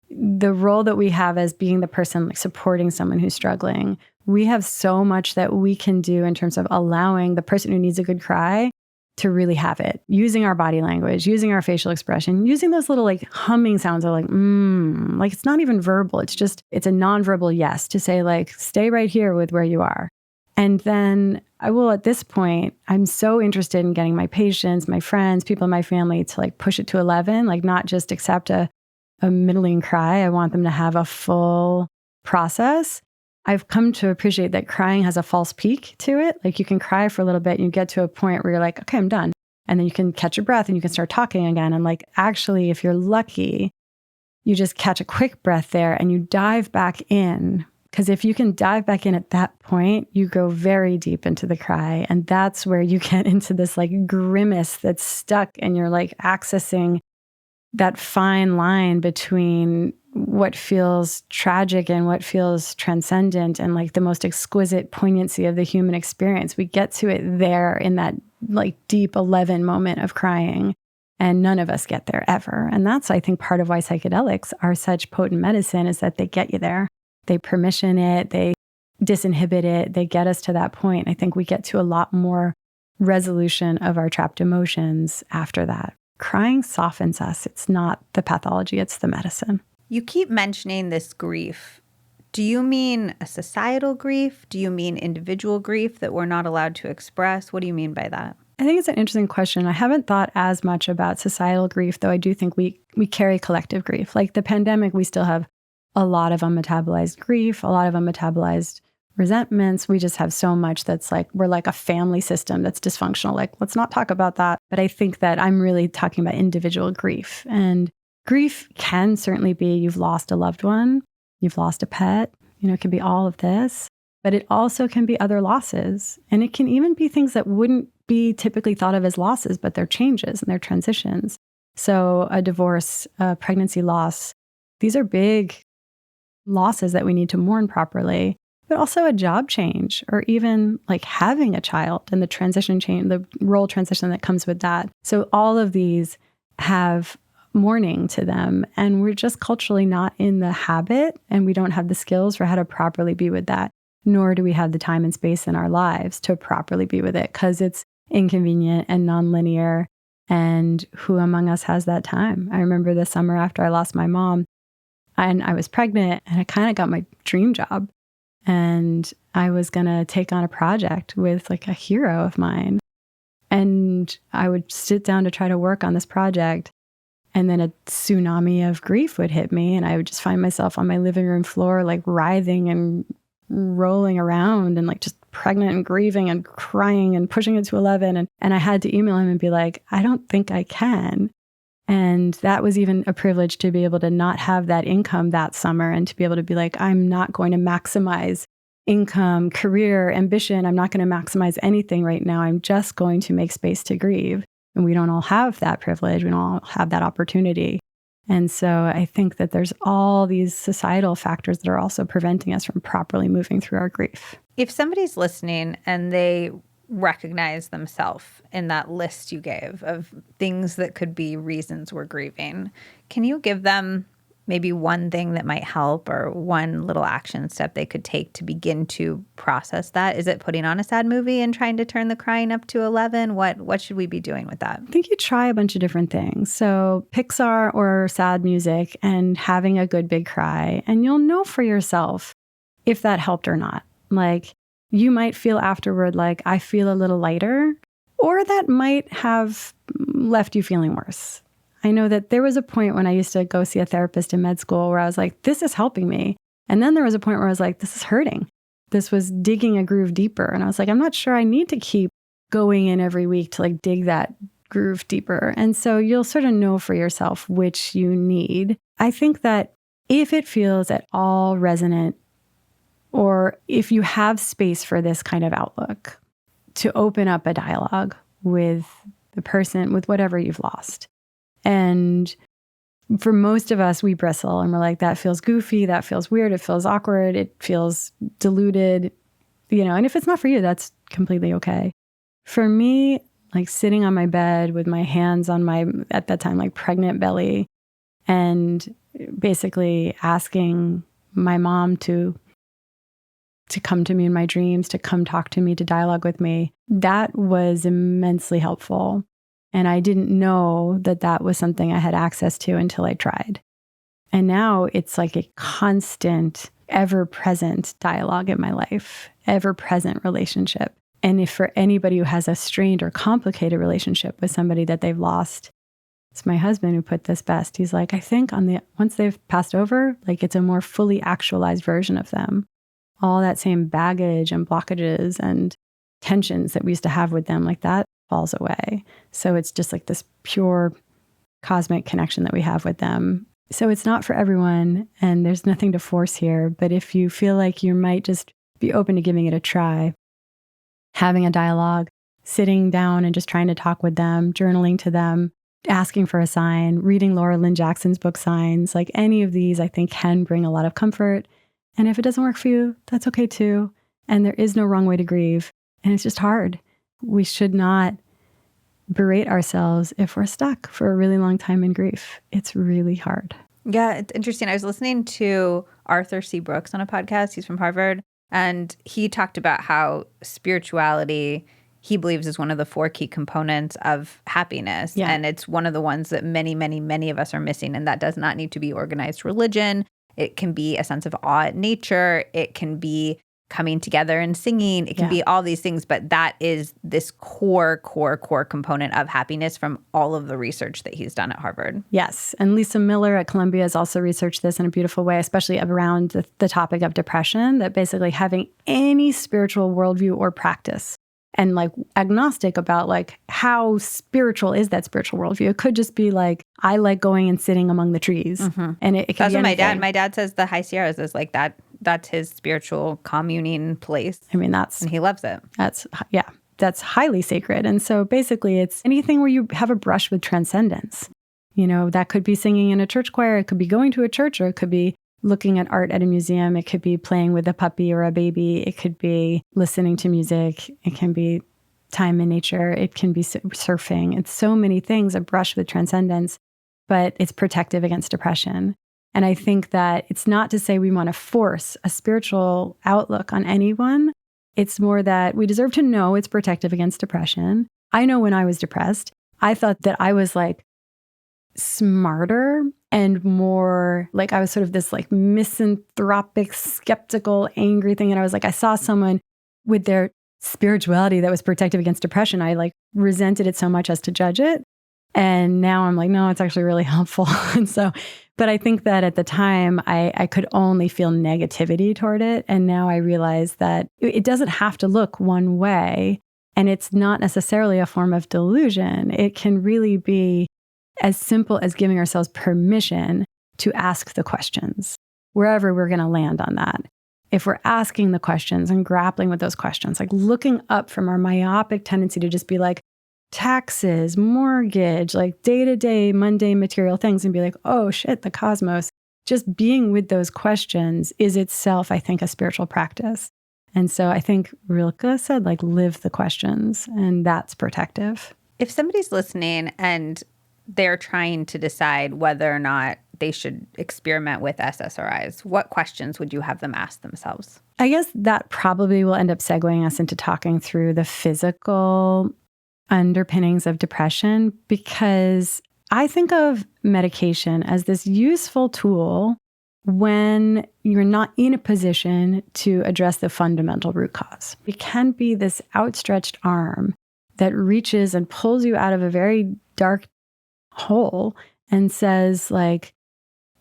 the role that we have as being the person supporting someone who's struggling, we have so much that we can do in terms of allowing the person who needs a good cry to really have it, using our body language, using our facial expression, using those little humming sounds of it's not even verbal. It's a nonverbal yes to say stay right here with where you are. And then I will, at this point, I'm so interested in getting my patients, my friends, people in my family to push it to 11, not just accept a middling cry. I want them to have a full process. I've come to appreciate that crying has a false peak to it. You can cry for a little bit and you get to a point where you're okay, I'm done. And then you can catch your breath and you can start talking again. And actually, if you're lucky, you just catch a quick breath there and you dive back in. Because if you can dive back in at that point, you go very deep into the cry. And that's where you get into this grimace that's stuck, and you're accessing that fine line between what feels tragic and what feels transcendent, and the most exquisite poignancy of the human experience. We get to it there in that deep 11 moment of crying, and none of us get there ever. And that's, I think, part of why psychedelics are such potent medicine, is that they get you there. They permission it, they disinhibit it, they get us to that point. I think we get to a lot more resolution of our trapped emotions after that. Crying softens us. It's not the pathology, it's the medicine. You keep mentioning this grief. Do you mean a societal grief? Do you mean individual grief that we're not allowed to express? What do you mean by that? I think it's an interesting question. I haven't thought as much about societal grief, though I do think we carry collective grief. Like the pandemic, we still have a lot of unmetabolized grief, a lot of unmetabolized resentments. We just have so much that's like, we're like a family system that's dysfunctional. Like, let's not talk about that. But I think that I'm really talking about individual grief. And grief can certainly be you've lost a loved one, you've lost a pet, it can be all of this, but it also can be other losses. And it can even be things that wouldn't be typically thought of as losses, but they're changes and they're transitions. So a divorce, a pregnancy loss, these are big losses that we need to mourn properly, but also a job change or even like having a child and the transition change, the role transition that comes with that. So all of these have mourning to them. And we're just culturally not in the habit, and we don't have the skills for how to properly be with that, nor do we have the time and space in our lives to properly be with it because it's inconvenient and nonlinear. And who among us has that time? I remember the summer after I lost my mom and I was pregnant and I kind of got my dream job. And I was going to take on a project with like a hero of mine. And I would sit down to try to work on this project. And then a tsunami of grief would hit me. And I would just find myself on my living room floor, like writhing and rolling around and like just pregnant and grieving and crying and pushing it to 11. And I had to email him and be like, I don't think I can. And that was even a privilege to be able to not have that income that summer and to be able to be like, I'm not going to maximize income, career, ambition. I'm not going to maximize anything right now. I'm just going to make space to grieve. And we don't all have that privilege. We don't all have that opportunity. And so I think that there's all these societal factors that are also preventing us from properly moving through our grief. If somebody's listening and they recognize themselves in that list you gave of things that could be reasons we're grieving, can you give them maybe one thing that might help or one little action step they could take to begin to process that? Is it putting on a sad movie and trying to turn the crying up to 11? What should we be doing with that? I think you try a bunch of different things. So Pixar or sad music and having a good big cry, and you'll know for yourself if that helped or not. Like you might feel afterward like, I feel a little lighter, or that might have left you feeling worse. I know that there was a point when I used to go see a therapist in med school where I was like, this is helping me. And then there was a point where I was like, this is hurting. This was digging a groove deeper. And I was like, I'm not sure I need to keep going in every week to like dig that groove deeper. And so you'll sort of know for yourself which you need. I think that if it feels at all resonant, or if you have space for this kind of outlook, to open up a dialogue with the person, with whatever you've lost. And for most of us, we bristle and we're like, that feels goofy, that feels weird, it feels awkward, it feels diluted, and if it's not for you, that's completely okay. For me, like sitting on my bed with my hands on my, at that time, like pregnant belly, and basically asking my mom to come to me in my dreams, to come talk to me, to dialogue with me, that was immensely helpful. And I didn't know that that was something I had access to until I tried. And now it's like a constant, ever-present dialogue in my life, ever-present relationship. And if for anybody who has a strained or complicated relationship with somebody that they've lost, it's my husband who put this best. He's like, I think once they've passed over, like it's a more fully actualized version of them. All that same baggage and blockages and tensions that we used to have with them, like that falls away. So it's just like this pure cosmic connection that we have with them. So it's not for everyone, and there's nothing to force here. But if you feel like you might just be open to giving it a try, having a dialogue, sitting down and just trying to talk with them, journaling to them, asking for a sign, reading Laura Lynn Jackson's book Signs, like any of these I think can bring a lot of comfort. And if it doesn't work for you, that's okay too. And there is no wrong way to grieve. And it's just hard. We should not berate ourselves if we're stuck for a really long time in grief. It's really hard. Yeah, it's interesting. I was listening to Arthur C. Brooks on a podcast. He's from Harvard. And he talked about how spirituality, he believes, is one of the 4 key components of happiness. Yeah. And it's one of the ones that many, many, many of us are missing. And that does not need to be organized religion. It can be a sense of awe at nature. It can be coming together and singing. It can be all these things. But that is this core component of happiness from all of the research that he's done at Harvard. Yes. And Lisa Miller at Columbia has also researched this in a beautiful way, especially around the topic of depression, that basically having any spiritual worldview or practice and like agnostic about like how spiritual is that spiritual worldview. It could just be like, I like going and sitting among the trees. And it could That's be what anything. my dad says the High Sierras is like that. That's his spiritual communing place. I mean, and he loves it. That's highly sacred. And so basically it's anything where you have a brush with transcendence. You know, that could be singing in a church choir. It could be going to a church, or it could be looking at art at a museum. It could be playing with a puppy or a baby. It could be listening to music. It can be time in nature. It can be surfing. It's so many things, a brush with transcendence, but it's protective against depression. And I think that it's not to say we want to force a spiritual outlook on anyone. It's more that we deserve to know it's protective against depression. I know when I was depressed, I thought that I was like smarter and more like I was sort of this like misanthropic, skeptical, angry thing. And I was like, I saw someone with their spirituality that was protective against depression. I like resented it so much as to judge it. And now I'm like, no, it's actually really helpful. And so, but I think that at the time I could only feel negativity toward it. And now I realize that it doesn't have to look one way. And it's not necessarily a form of delusion. It can really be as simple as giving ourselves permission to ask the questions, wherever we're going to land on that. If we're asking the questions and grappling with those questions, like looking up from our myopic tendency to just be like, taxes, mortgage, like day-to-day mundane material things, and be like, oh shit, the cosmos. Just being with those questions is itself, I think, a spiritual practice. And so I think Rilke said, like, live the questions, and that's protective. If somebody's listening and they're trying to decide whether or not they should experiment with SSRIs, what questions would you have them ask themselves? I guess that probably will end up segueing us into talking through the physical underpinnings of depression, because I think of medication as this useful tool when you're not in a position to address the fundamental root cause. It can be this outstretched arm that reaches and pulls you out of a very dark hole and says like,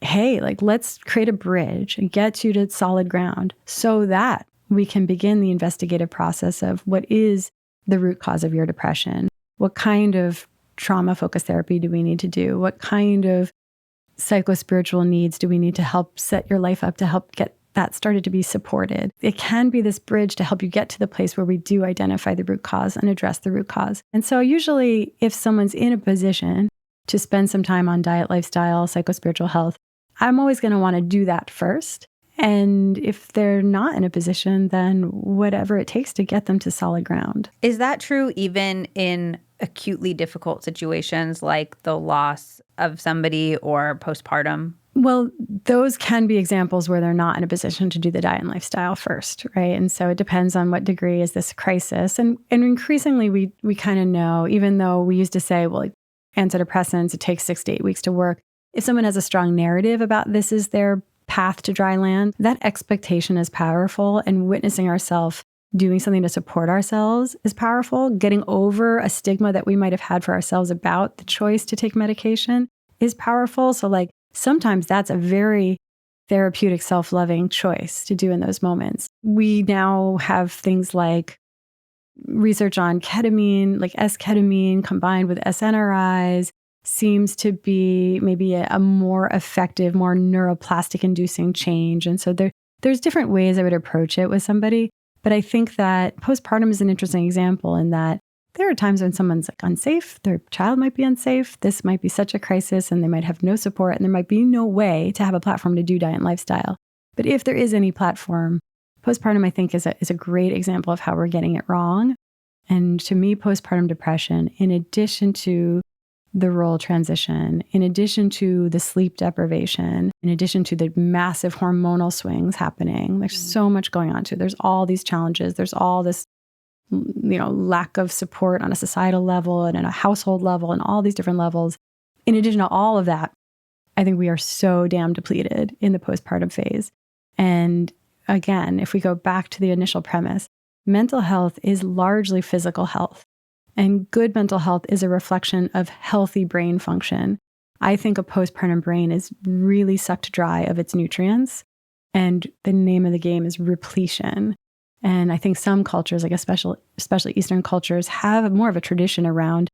hey, like, let's create a bridge and get you to solid ground so that we can begin the investigative process of what is the root cause of your depression. What kind of trauma-focused therapy do we need to do? What kind of psychospiritual needs do we need to help set your life up to help get that started to be supported? It can be this bridge to help you get to the place where we do identify the root cause and address the root cause. And so usually if someone's in a position to spend some time on diet, lifestyle, psychospiritual health, I'm always going to want to do that first. And if they're not in a position, then whatever it takes to get them to solid ground. Is that true even in acutely difficult situations like the loss of somebody or postpartum? Well, those can be examples where they're not in a position to do the diet and lifestyle first, right? And so it depends on what degree is this crisis. And increasingly, we kind of know, even though we used to say, well, like antidepressants, it takes 6 to 8 weeks to work. If someone has a strong narrative about this is their path to dry land, that expectation is powerful, and witnessing ourselves doing something to support ourselves is powerful. Getting over a stigma that we might have had for ourselves about the choice to take medication is powerful. So like sometimes that's a very therapeutic, self-loving choice to do in those moments. We now have things like research on ketamine, like S-ketamine combined with SNRIs, seems to be maybe a more effective, more neuroplastic inducing change. And so there's different ways I would approach it with somebody. But I think that postpartum is an interesting example in that there are times when someone's like unsafe, their child might be unsafe, this might be such a crisis, and they might have no support, and there might be no way to have a platform to do diet and lifestyle. But if there is any platform, postpartum, I think, is a great example of how we're getting it wrong. And to me, postpartum depression, in addition to the role transition, in addition to the sleep deprivation, in addition to the massive hormonal swings happening, there's so much going on too. There's all these challenges. There's all this, lack of support on a societal level and at a household level and all these different levels. In addition to all of that, I think we are so damn depleted in the postpartum phase. And again, if we go back to the initial premise, mental health is largely physical health. And good mental health is a reflection of healthy brain function. I think a postpartum brain is really sucked dry of its nutrients. And the name of the game is repletion. And I think some cultures, like especially Eastern cultures, have more of a tradition around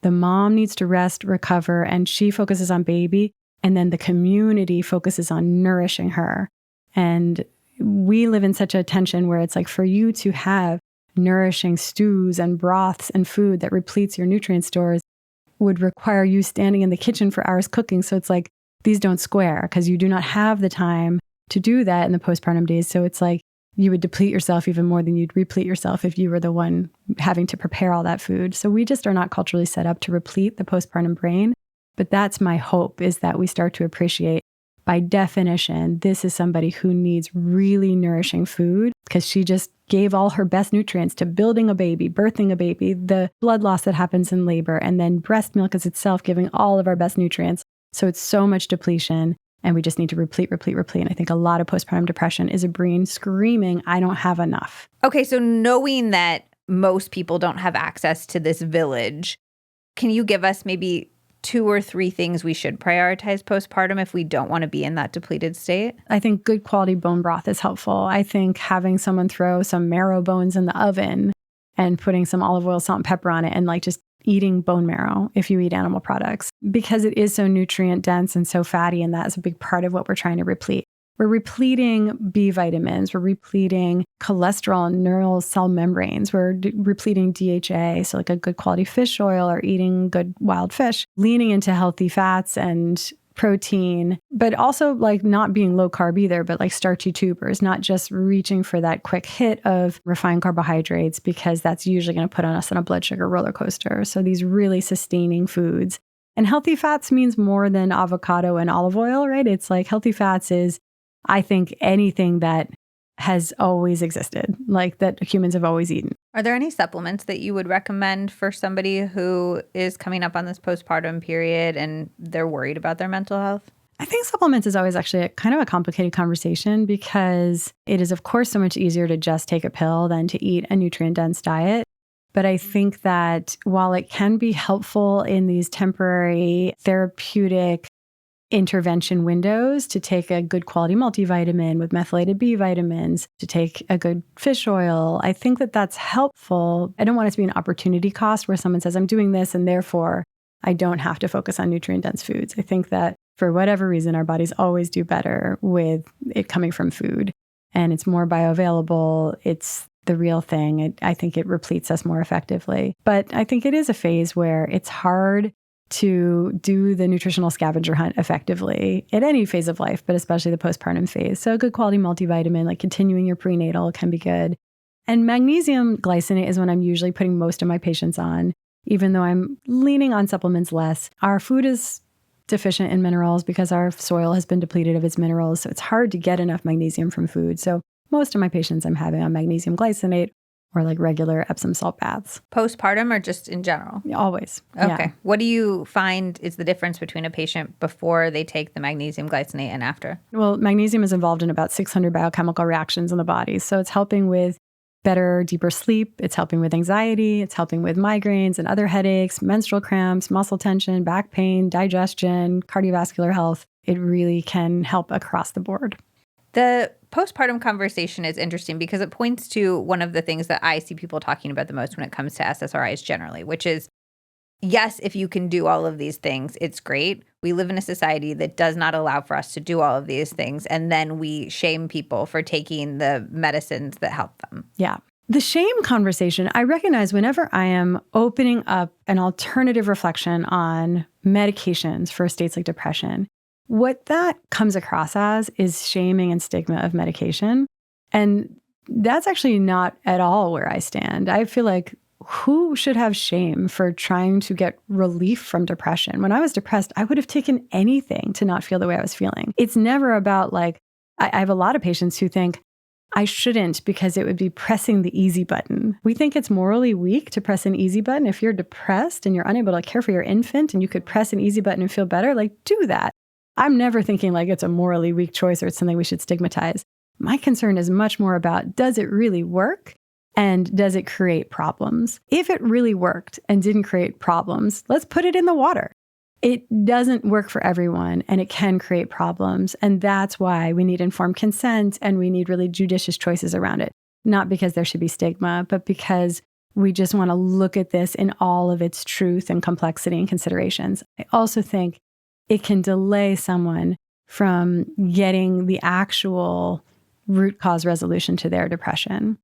the mom needs to rest, recover, and she focuses on baby. And then the community focuses on nourishing her. And we live in such a tension where it's like for you to have nourishing stews and broths and food that repletes your nutrient stores would require you standing in the kitchen for hours cooking. So it's like these don't square because you do not have the time to do that in the postpartum days. So it's like you would deplete yourself even more than you'd replete yourself if you were the one having to prepare all that food. So we just are not culturally set up to replete the postpartum brain. But that's my hope, is that we start to appreciate, by definition, this is somebody who needs really nourishing food because she just gave all her best nutrients to building a baby, birthing a baby, the blood loss that happens in labor, and then breast milk is itself giving all of our best nutrients. So it's so much depletion, and we just need to replete. And I think a lot of postpartum depression is a brain screaming, I don't have enough. Okay, so knowing that most people don't have access to this village, can you give us maybe 2 or 3 things we should prioritize postpartum if we don't want to be in that depleted state? I think good quality bone broth is helpful. I think having someone throw some marrow bones in the oven and putting some olive oil, salt, and pepper on it, and like just eating bone marrow if you eat animal products, because it is so nutrient dense and so fatty, and that's a big part of what we're trying to replete. We're repleting B vitamins, we're repleting cholesterol and neural cell membranes, we're repleting DHA, so like a good quality fish oil or eating good wild fish, leaning into healthy fats and protein, but also like not being low carb either, but like starchy tubers, not just reaching for that quick hit of refined carbohydrates, because that's usually going to put on us on a blood sugar roller coaster. So these really sustaining foods. And healthy fats means more than avocado and olive oil, right? It's like healthy fats is, I think, anything that has always existed, like that humans have always eaten. Are there any supplements that you would recommend for somebody who is coming up on this postpartum period and they're worried about their mental health? I think supplements is always actually kind of a complicated conversation, because it is, of course, so much easier to just take a pill than to eat a nutrient-dense diet. But I think that while it can be helpful in these temporary therapeutic intervention windows to take a good quality multivitamin with methylated B vitamins, to take a good fish oil, I think that that's helpful. I don't want it to be an opportunity cost where someone says, I'm doing this and therefore I don't have to focus on nutrient-dense foods. I think that for whatever reason, our bodies always do better with it coming from food, and it's more bioavailable. It's the real thing. I think it repletes us more effectively. But I think it is a phase where it's hard to do the nutritional scavenger hunt effectively at any phase of life, but especially the postpartum phase. So a good quality multivitamin, like continuing your prenatal, can be good. And magnesium glycinate is what I'm usually putting most of my patients on, even though I'm leaning on supplements less. Our food is deficient in minerals because our soil has been depleted of its minerals. So it's hard to get enough magnesium from food. So most of my patients I'm having on magnesium glycinate or like regular Epsom salt baths. Postpartum or just in general? Always. Okay. Yeah. What do you find is the difference between a patient before they take the magnesium glycinate and after? Well, magnesium is involved in about 600 biochemical reactions in the body. So it's helping with better, deeper sleep. It's helping with anxiety. It's helping with migraines and other headaches, menstrual cramps, muscle tension, back pain, digestion, cardiovascular health. It really can help across the board. The postpartum conversation is interesting because it points to one of the things that I see people talking about the most when it comes to SSRIs generally, which is, yes, if you can do all of these things, it's great. We live in a society that does not allow for us to do all of these things, and then we shame people for taking the medicines that help them. Yeah. The shame conversation, I recognize whenever I am opening up an alternative reflection on medications for states like depression, what that comes across as is shaming and stigma of medication. And that's actually not at all where I stand. I feel like who should have shame for trying to get relief from depression? When I was depressed, I would have taken anything to not feel the way I was feeling. It's never about like, I have a lot of patients who think, I shouldn't because it would be pressing the easy button. We think it's morally weak to press an easy button. If you're depressed and you're unable to care for your infant and you could press an easy button and feel better, like do that. I'm never thinking like it's a morally weak choice or it's something we should stigmatize. My concern is much more about, does it really work? And does it create problems? If it really worked and didn't create problems, let's put it in the water. It doesn't work for everyone and it can create problems. And that's why we need informed consent and we need really judicious choices around it. Not because there should be stigma, but because we just want to look at this in all of its truth and complexity and considerations. I also think it can delay someone from getting the actual root cause resolution to their depression.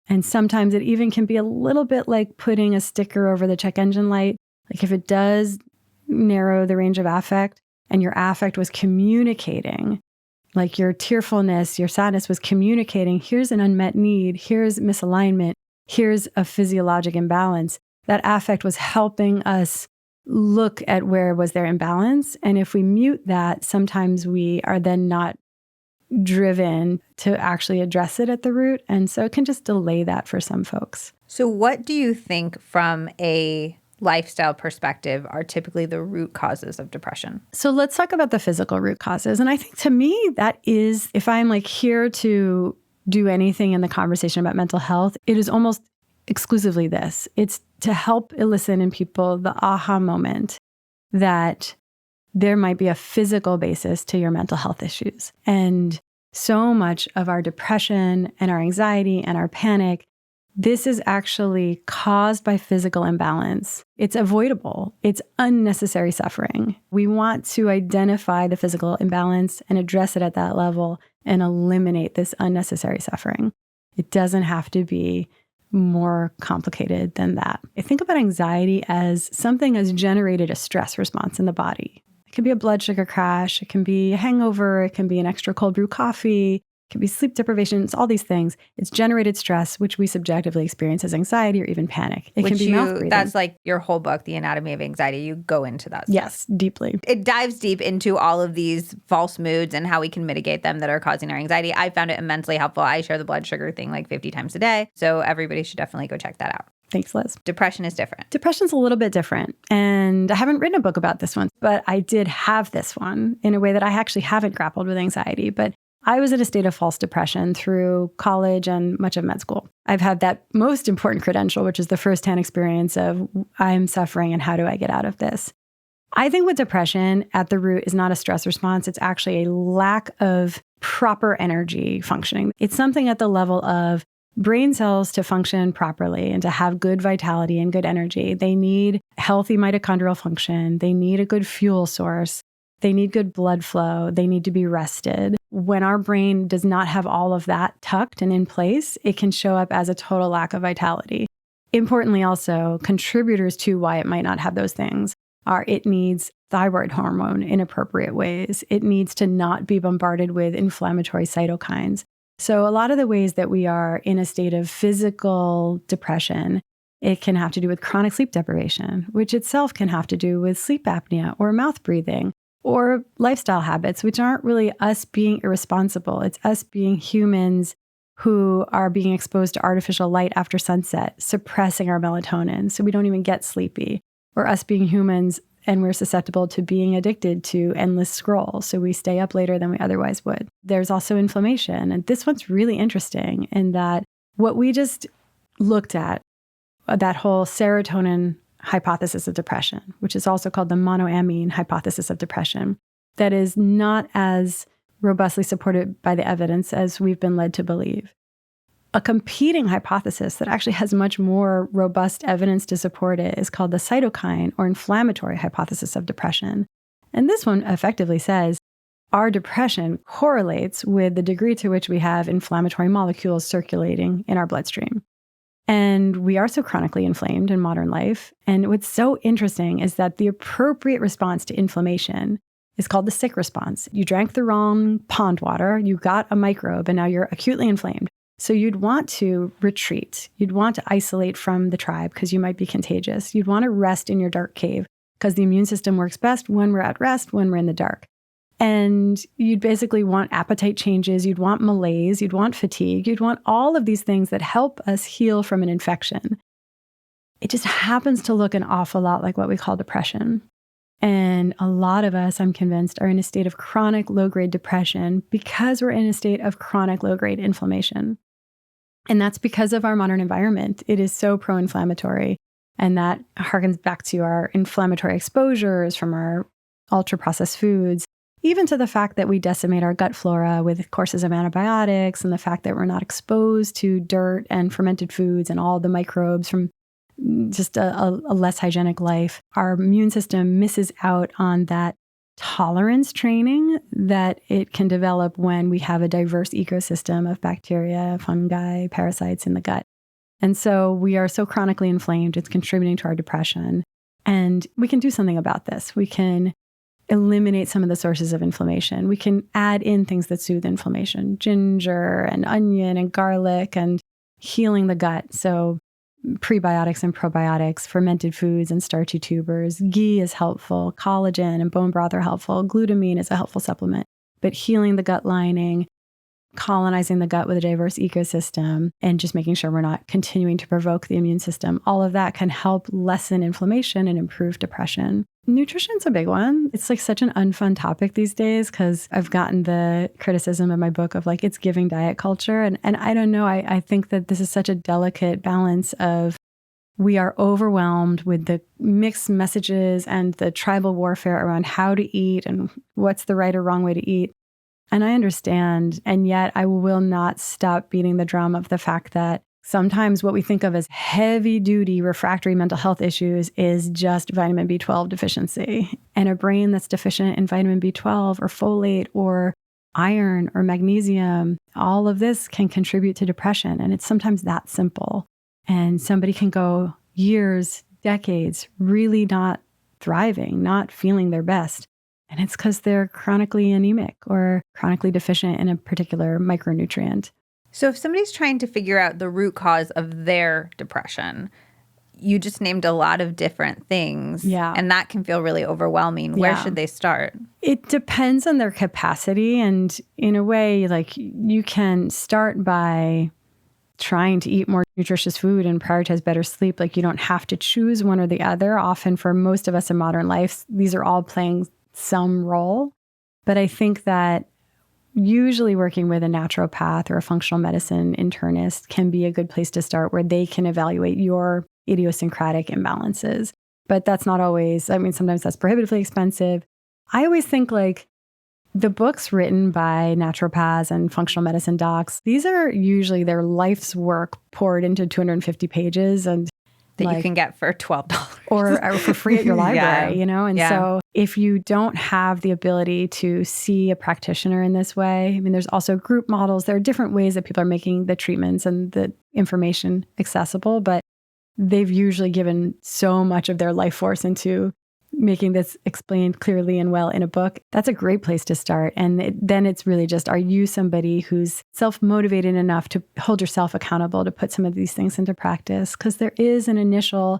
And sometimes it even can be a little bit like putting a sticker over the check engine light. Like if it does narrow the range of affect and your affect was communicating, like your tearfulness, your sadness was communicating, here's an unmet need, here's misalignment, here's a physiologic imbalance. That affect was helping us look at where was their imbalance. And if we mute that, sometimes we are then not driven to actually address it at the root. And so it can just delay that for some folks. So what do you think from a lifestyle perspective are typically the root causes of depression? So let's talk about the physical root causes. And I think to me, that is, if I'm like here to do anything in the conversation about mental health, it is almost exclusively this. It's to help elicit in people the aha moment that there might be a physical basis to your mental health issues. And so much of our depression and our anxiety and our panic, this is actually caused by physical imbalance. It's avoidable. It's unnecessary suffering. We want to identify the physical imbalance and address it at that level and eliminate this unnecessary suffering. It doesn't have to be more complicated than that. I think about anxiety as something has generated a stress response in the body. It can be a blood sugar crash. It can be a hangover. It can be an extra cold brew coffee. It can be sleep deprivation. It's all these things. It's generated stress, which we subjectively experience as anxiety or even panic. It can be mouth breathing. That's like your whole book, The Anatomy of Anxiety. You go into that stuff. Yes, deeply. It dives deep into all of these false moods and how we can mitigate them that are causing our anxiety. I found it immensely helpful. I share the blood sugar thing like 50 times a day. So everybody should definitely go check that out. Thanks, Liz. Depression is different. Depression's a little bit different. And I haven't written a book about this one, but I did have this one in a way that I actually haven't grappled with anxiety. But I was in a state of false depression through college and much of med school. I've had that most important credential, which is the firsthand experience of I'm suffering and how do I get out of this? I think with depression at the root is not a stress response. It's actually a lack of proper energy functioning. It's something at the level of brain cells to function properly and to have good vitality and good energy. They need healthy mitochondrial function. They need a good fuel source. They need good blood flow. They need to be rested. When our brain does not have all of that tucked and in place, it can show up as a total lack of vitality. Importantly, also, contributors to why it might not have those things are it needs thyroid hormone in appropriate ways. It needs to not be bombarded with inflammatory cytokines. So a lot of the ways that we are in a state of physical depression, it can have to do with chronic sleep deprivation, which itself can have to do with sleep apnea or mouth breathing or lifestyle habits, which aren't really us being irresponsible. It's us being humans who are being exposed to artificial light after sunset, suppressing our melatonin so we don't even get sleepy, or us being humans and we're susceptible to being addicted to endless scroll. So we stay up later than we otherwise would. There's also inflammation. And this one's really interesting in that what we just looked at, that whole serotonin hypothesis of depression, which is also called the monoamine hypothesis of depression, that is not as robustly supported by the evidence as we've been led to believe. A competing hypothesis that actually has much more robust evidence to support it is called the cytokine or inflammatory hypothesis of depression. And this one effectively says our depression correlates with the degree to which we have inflammatory molecules circulating in our bloodstream. And we are so chronically inflamed in modern life. And what's so interesting is that the appropriate response to inflammation is called the sick response. You drank the wrong pond water, you got a microbe, and now you're acutely inflamed. So you'd want to retreat. You'd want to isolate from the tribe because you might be contagious. You'd want to rest in your dark cave because the immune system works best when we're at rest, when we're in the dark. And you'd basically want appetite changes. You'd want malaise. You'd want fatigue. You'd want all of these things that help us heal from an infection. It just happens to look an awful lot like what we call depression. And a lot of us, I'm convinced, are in a state of chronic low-grade depression because we're in a state of chronic low-grade inflammation. And that's because of our modern environment. It is so pro-inflammatory. And that harkens back to our inflammatory exposures from our ultra-processed foods, even to the fact that we decimate our gut flora with courses of antibiotics, and the fact that we're not exposed to dirt and fermented foods and all the microbes from just a less hygienic life. Our immune system misses out on that tolerance training that it can develop when we have a diverse ecosystem of bacteria, fungi, parasites in the gut. And so we are so chronically inflamed, it's contributing to our depression. And we can do something about this. We can eliminate some of the sources of inflammation. We can add in things that soothe inflammation, ginger and onion and garlic, and healing the gut. So prebiotics and probiotics, fermented foods and starchy tubers. Ghee is helpful. Collagen and bone broth are helpful. Glutamine is a helpful supplement. But healing the gut lining, colonizing the gut with a diverse ecosystem, and just making sure we're not continuing to provoke the immune system, all of that can help lessen inflammation and improve depression. Nutrition's a big one. It's like such an unfun topic these days because I've gotten the criticism of my book of like, it's giving diet culture. And I don't know, I think that this is such a delicate balance of we are overwhelmed with the mixed messages and the tribal warfare around how to eat and what's the right or wrong way to eat. And I understand, and yet I will not stop beating the drum of the fact that sometimes what we think of as heavy-duty refractory mental health issues is just vitamin B12 deficiency. And a brain that's deficient in vitamin B12 or folate or iron or magnesium, all of this can contribute to depression. And it's sometimes that simple. And somebody can go years, decades, really not thriving, not feeling their best. And it's because they're chronically anemic or chronically deficient in a particular micronutrient. So if somebody's trying to figure out the root cause of their depression, you just named a lot of different things. Yeah. And that can feel really overwhelming. Where should they start? It depends on their capacity. And in a way, like you can start by trying to eat more nutritious food and prioritize better sleep. Like you don't have to choose one or the other. Often for most of us in modern life, these are all playing some role. But I think that usually working with a naturopath or a functional medicine internist can be a good place to start where they can evaluate your idiosyncratic imbalances. But that's not always, I mean, sometimes that's prohibitively expensive. I always think like the books written by naturopaths and functional medicine docs, these are usually their life's work poured into 250 pages and that you can get for $12. or for free at your library, you know? And Yeah. so if you don't have the ability to see a practitioner in this way, I mean, there's also group models. There are different ways that people are making the treatments and the information accessible, but they've usually given so much of their life force into making this explained clearly and well in a book. That's a great place to start. And then it's really just, are you somebody who's self-motivated enough to hold yourself accountable to put some of these things into practice? Because there is an initial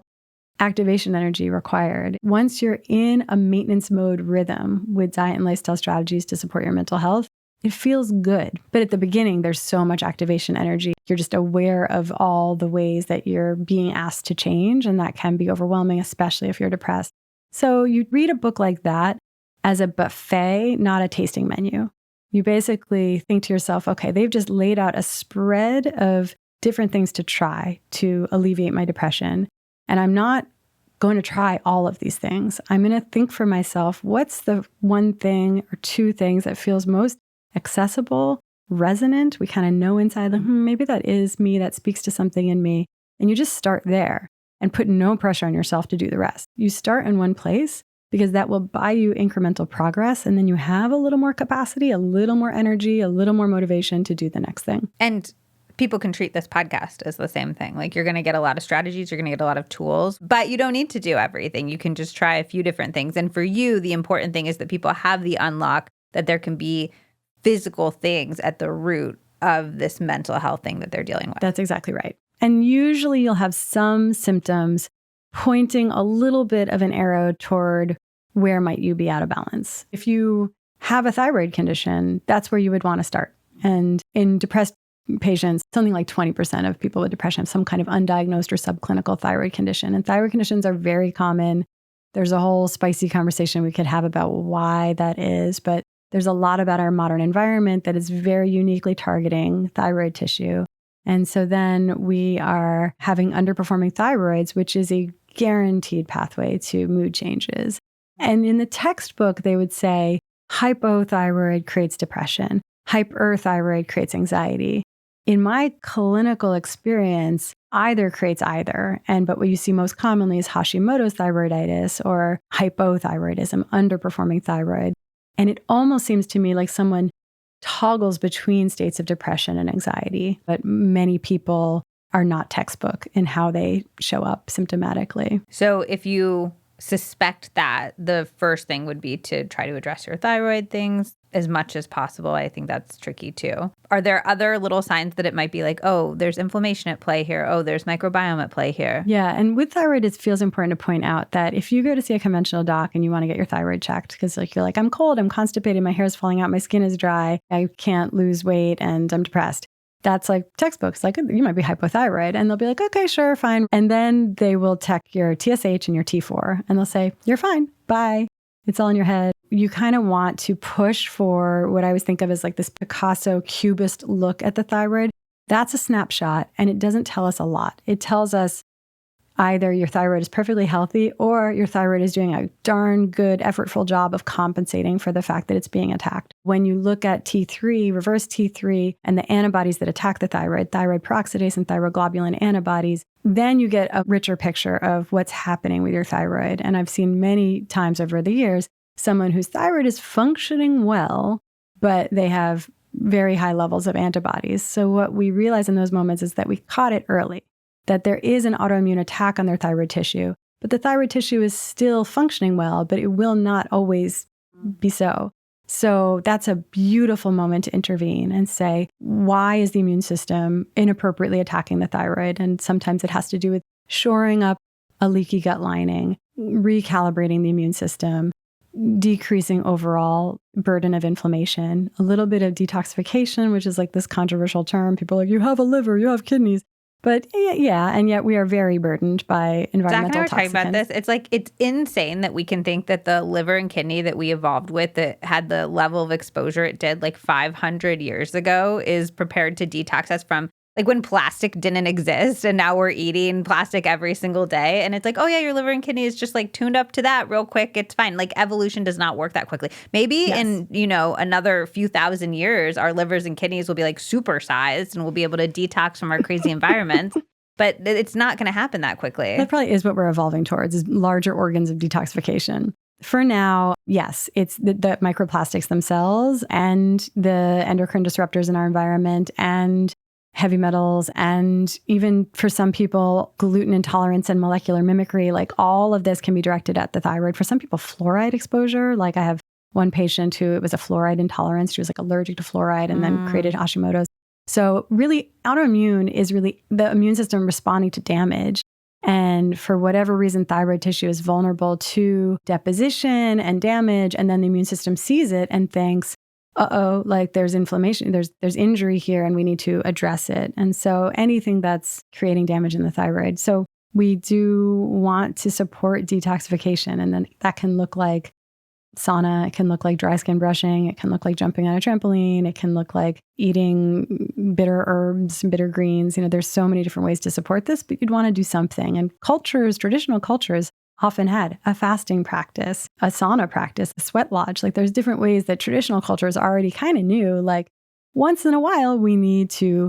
activation energy required. Once you're in a maintenance mode rhythm with diet and lifestyle strategies to support your mental health, it feels good. But at the beginning, there's so much activation energy. You're just aware of all the ways that you're being asked to change. And that can be overwhelming, especially if you're depressed. So you read a book like that as a buffet, not a tasting menu. You basically think to yourself, okay, they've just laid out a spread of different things to try to alleviate my depression. And I'm not going to try all of these things. I'm going to think for myself, what's the one thing or two things that feels most accessible, resonant? We kind of know inside, like, maybe that is me, that speaks to something in me. And you just start there and put no pressure on yourself to do the rest. You start in one place because that will buy you incremental progress. And then you have a little more capacity, a little more energy, a little more motivation to do the next thing. And people can treat this podcast as the same thing. Like you're going to get a lot of strategies, you're going to get a lot of tools, but you don't need to do everything. You can just try a few different things. And for you, the important thing is that people have the unlock that there can be physical things at the root of this mental health thing that they're dealing with. That's exactly right. And usually you'll have some symptoms pointing a little bit of an arrow toward where might you be out of balance. If you have a thyroid condition, that's where you would want to start. And in depressed patients, something like 20% of people with depression have some kind of undiagnosed or subclinical thyroid condition. And thyroid conditions are very common. There's a whole spicy conversation we could have about why that is, but there's a lot about our modern environment that is very uniquely targeting thyroid tissue. And so then we are having underperforming thyroids, which is a guaranteed pathway to mood changes. And in the textbook, they would say hypothyroid creates depression. Hyperthyroid creates anxiety. In my clinical experience, either creates either. But what you see most commonly is Hashimoto's thyroiditis or hypothyroidism, underperforming thyroid. And it almost seems to me like someone toggles between states of depression and anxiety, but many people are not textbook in how they show up symptomatically. So if you suspect that, the first thing would be to try to address your thyroid things as much as possible. I think that's tricky too. Are there other little signs that it might be like, oh, there's inflammation at play here. Oh, there's microbiome at play here. Yeah. And with thyroid, it feels important to point out that if you go to see a conventional doc and you want to get your thyroid checked, because you're like, I'm cold, I'm constipated, my hair is falling out, my skin is dry, I can't lose weight, and I'm depressed. That's like textbooks, like you might be hypothyroid. And they'll be like, okay, sure, fine. And then they will check your TSH and your T4 and they'll say, you're fine, bye. It's all in your head. You kind of want to push for what I always think of as like this Picasso cubist look at the thyroid. That's a snapshot and it doesn't tell us a lot. It tells us either your thyroid is perfectly healthy or your thyroid is doing a darn good, effortful job of compensating for the fact that it's being attacked. When you look at T3, reverse T3, and the antibodies that attack the thyroid peroxidase and thyroglobulin antibodies, then you get a richer picture of what's happening with your thyroid. And I've seen many times over the years, someone whose thyroid is functioning well, but they have very high levels of antibodies. So what we realize in those moments is that we caught it early, that there is an autoimmune attack on their thyroid tissue, but the thyroid tissue is still functioning well, but it will not always be so. So that's a beautiful moment to intervene and say, why is the immune system inappropriately attacking the thyroid? And sometimes it has to do with shoring up a leaky gut lining, recalibrating the immune system, decreasing overall burden of inflammation, a little bit of detoxification, which is like this controversial term. People are like, you have a liver, you have kidneys. But yeah, and yet we are very burdened by environmental toxicants. Zach and I were talking about this. It's like, it's insane that we can think that the liver and kidney that we evolved with that had the level of exposure it did like 500 years ago is prepared to detox us from like when plastic didn't exist and now we're eating plastic every single day. And it's like, oh yeah, your liver and kidney is just like tuned up to that real quick. It's fine. Like evolution does not work that quickly. Maybe in, another few thousand years, our livers and kidneys will be like supersized and we'll be able to detox from our crazy environments. But it's not going to happen that quickly. That probably is what we're evolving towards, is larger organs of detoxification. For now, yes, it's the microplastics themselves and the endocrine disruptors in our environment and heavy metals, and even for some people, gluten intolerance and molecular mimicry, like all of this can be directed at the thyroid. For some people, fluoride exposure, like I have one patient who it was a fluoride intolerance. She was like allergic to fluoride and then created Hashimoto's. So really, autoimmune is really the immune system responding to damage. And for whatever reason, thyroid tissue is vulnerable to deposition and damage. And then the immune system sees it and thinks, like there's inflammation, there's injury here and we need to address it. And so anything that's creating damage in the thyroid. So we do want to support detoxification. And then that can look like sauna, it can look like dry skin brushing, it can look like jumping on a trampoline, it can look like eating bitter herbs, bitter greens. There's so many different ways to support this, but you'd want to do something. And traditional cultures often had a fasting practice, a sauna practice, a sweat lodge. Like there's different ways that traditional cultures already kind of knew, like once in a while, we need to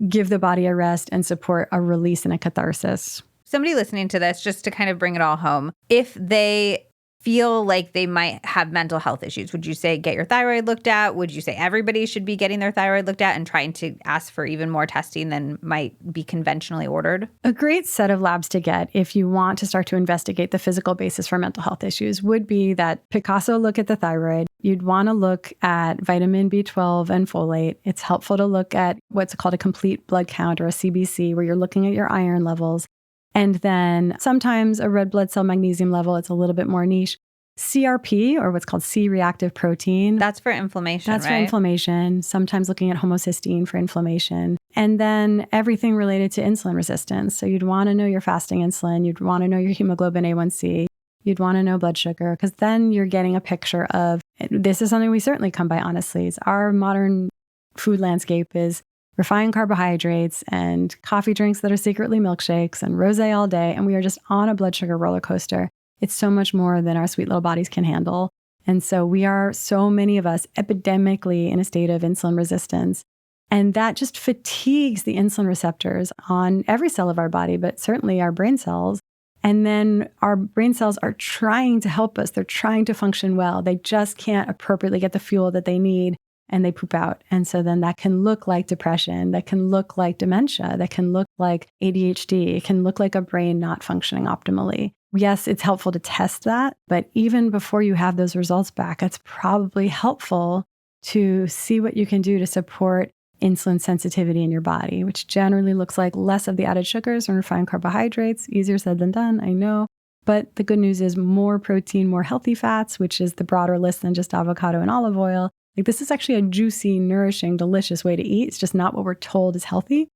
give the body a rest and support a release and a catharsis. Somebody listening to this, just to kind of bring it all home, if they feel like they might have mental health issues? Would you say get your thyroid looked at? Would you say everybody should be getting their thyroid looked at and trying to ask for even more testing than might be conventionally ordered? A great set of labs to get if you want to start to investigate the physical basis for mental health issues would be that Picasso look at the thyroid. You'd want to look at vitamin B12 and folate. It's helpful to look at what's called a complete blood count or a CBC, where you're looking at your iron levels. And then sometimes a red blood cell magnesium level. It's a little bit more niche. CRP, or what's called C-reactive protein. That's for inflammation, That's right? for inflammation. Sometimes looking at homocysteine for inflammation. And then everything related to insulin resistance. So you'd want to know your fasting insulin. You'd want to know your hemoglobin A1C. You'd want to know blood sugar, because then you're getting a picture of, this is something we certainly come by, honestly. Our modern food landscape is refined carbohydrates and coffee drinks that are secretly milkshakes and rosé all day. And we are just on a blood sugar roller coaster. It's so much more than our sweet little bodies can handle. And so we are, so many of us, epidemically in a state of insulin resistance. And that just fatigues the insulin receptors on every cell of our body, but certainly our brain cells. And then our brain cells are trying to help us. They're trying to function well. They just can't appropriately get the fuel that they need, and they poop out. And so then that can look like depression. That can look like dementia. That can look like ADHD. It can look like a brain not functioning optimally. Yes, it's helpful to test that, but even before you have those results back, it's probably helpful to see what you can do to support insulin sensitivity in your body, which generally looks like less of the added sugars and refined carbohydrates. Easier said than done, I know. But the good news is more protein, more healthy fats, which is the broader list than just avocado and olive oil. Like, this is actually a juicy, nourishing, delicious way to eat. It's just not what we're told is healthy.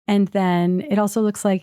And then it also looks like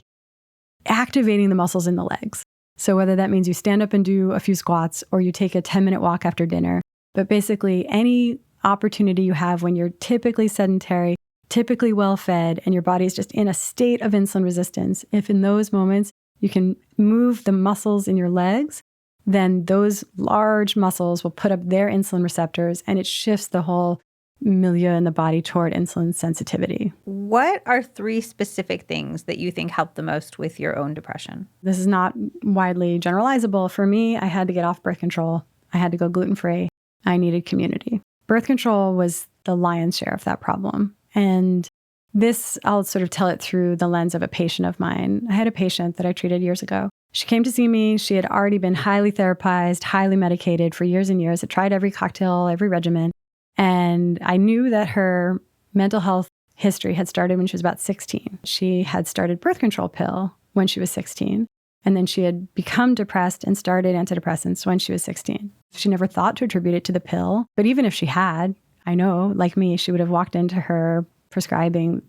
activating the muscles in the legs. So whether that means you stand up and do a few squats or you take a 10-minute walk after dinner, but basically any opportunity you have when you're typically sedentary, typically well-fed, and your body is just in a state of insulin resistance, if in those moments you can move the muscles in your legs, then those large muscles will put up their insulin receptors, and it shifts the whole milieu in the body toward insulin sensitivity. What are 3 specific things that you think help the most with your own depression? This is not widely generalizable. For me, I had to get off birth control. I had to go gluten-free. I needed community. Birth control was the lion's share of that problem. And this, I'll sort of tell it through the lens of a patient of mine. I had a patient that I treated years ago. She came to see me. She had already been highly therapized, highly medicated for years and years. Had tried every cocktail, every regimen. And I knew that her mental health history had started when she was about 16. She had started birth control pill when she was 16. And then she had become depressed and started antidepressants when she was 16. She never thought to attribute it to the pill. But even if she had, I know, like me, she would have walked into her prescribing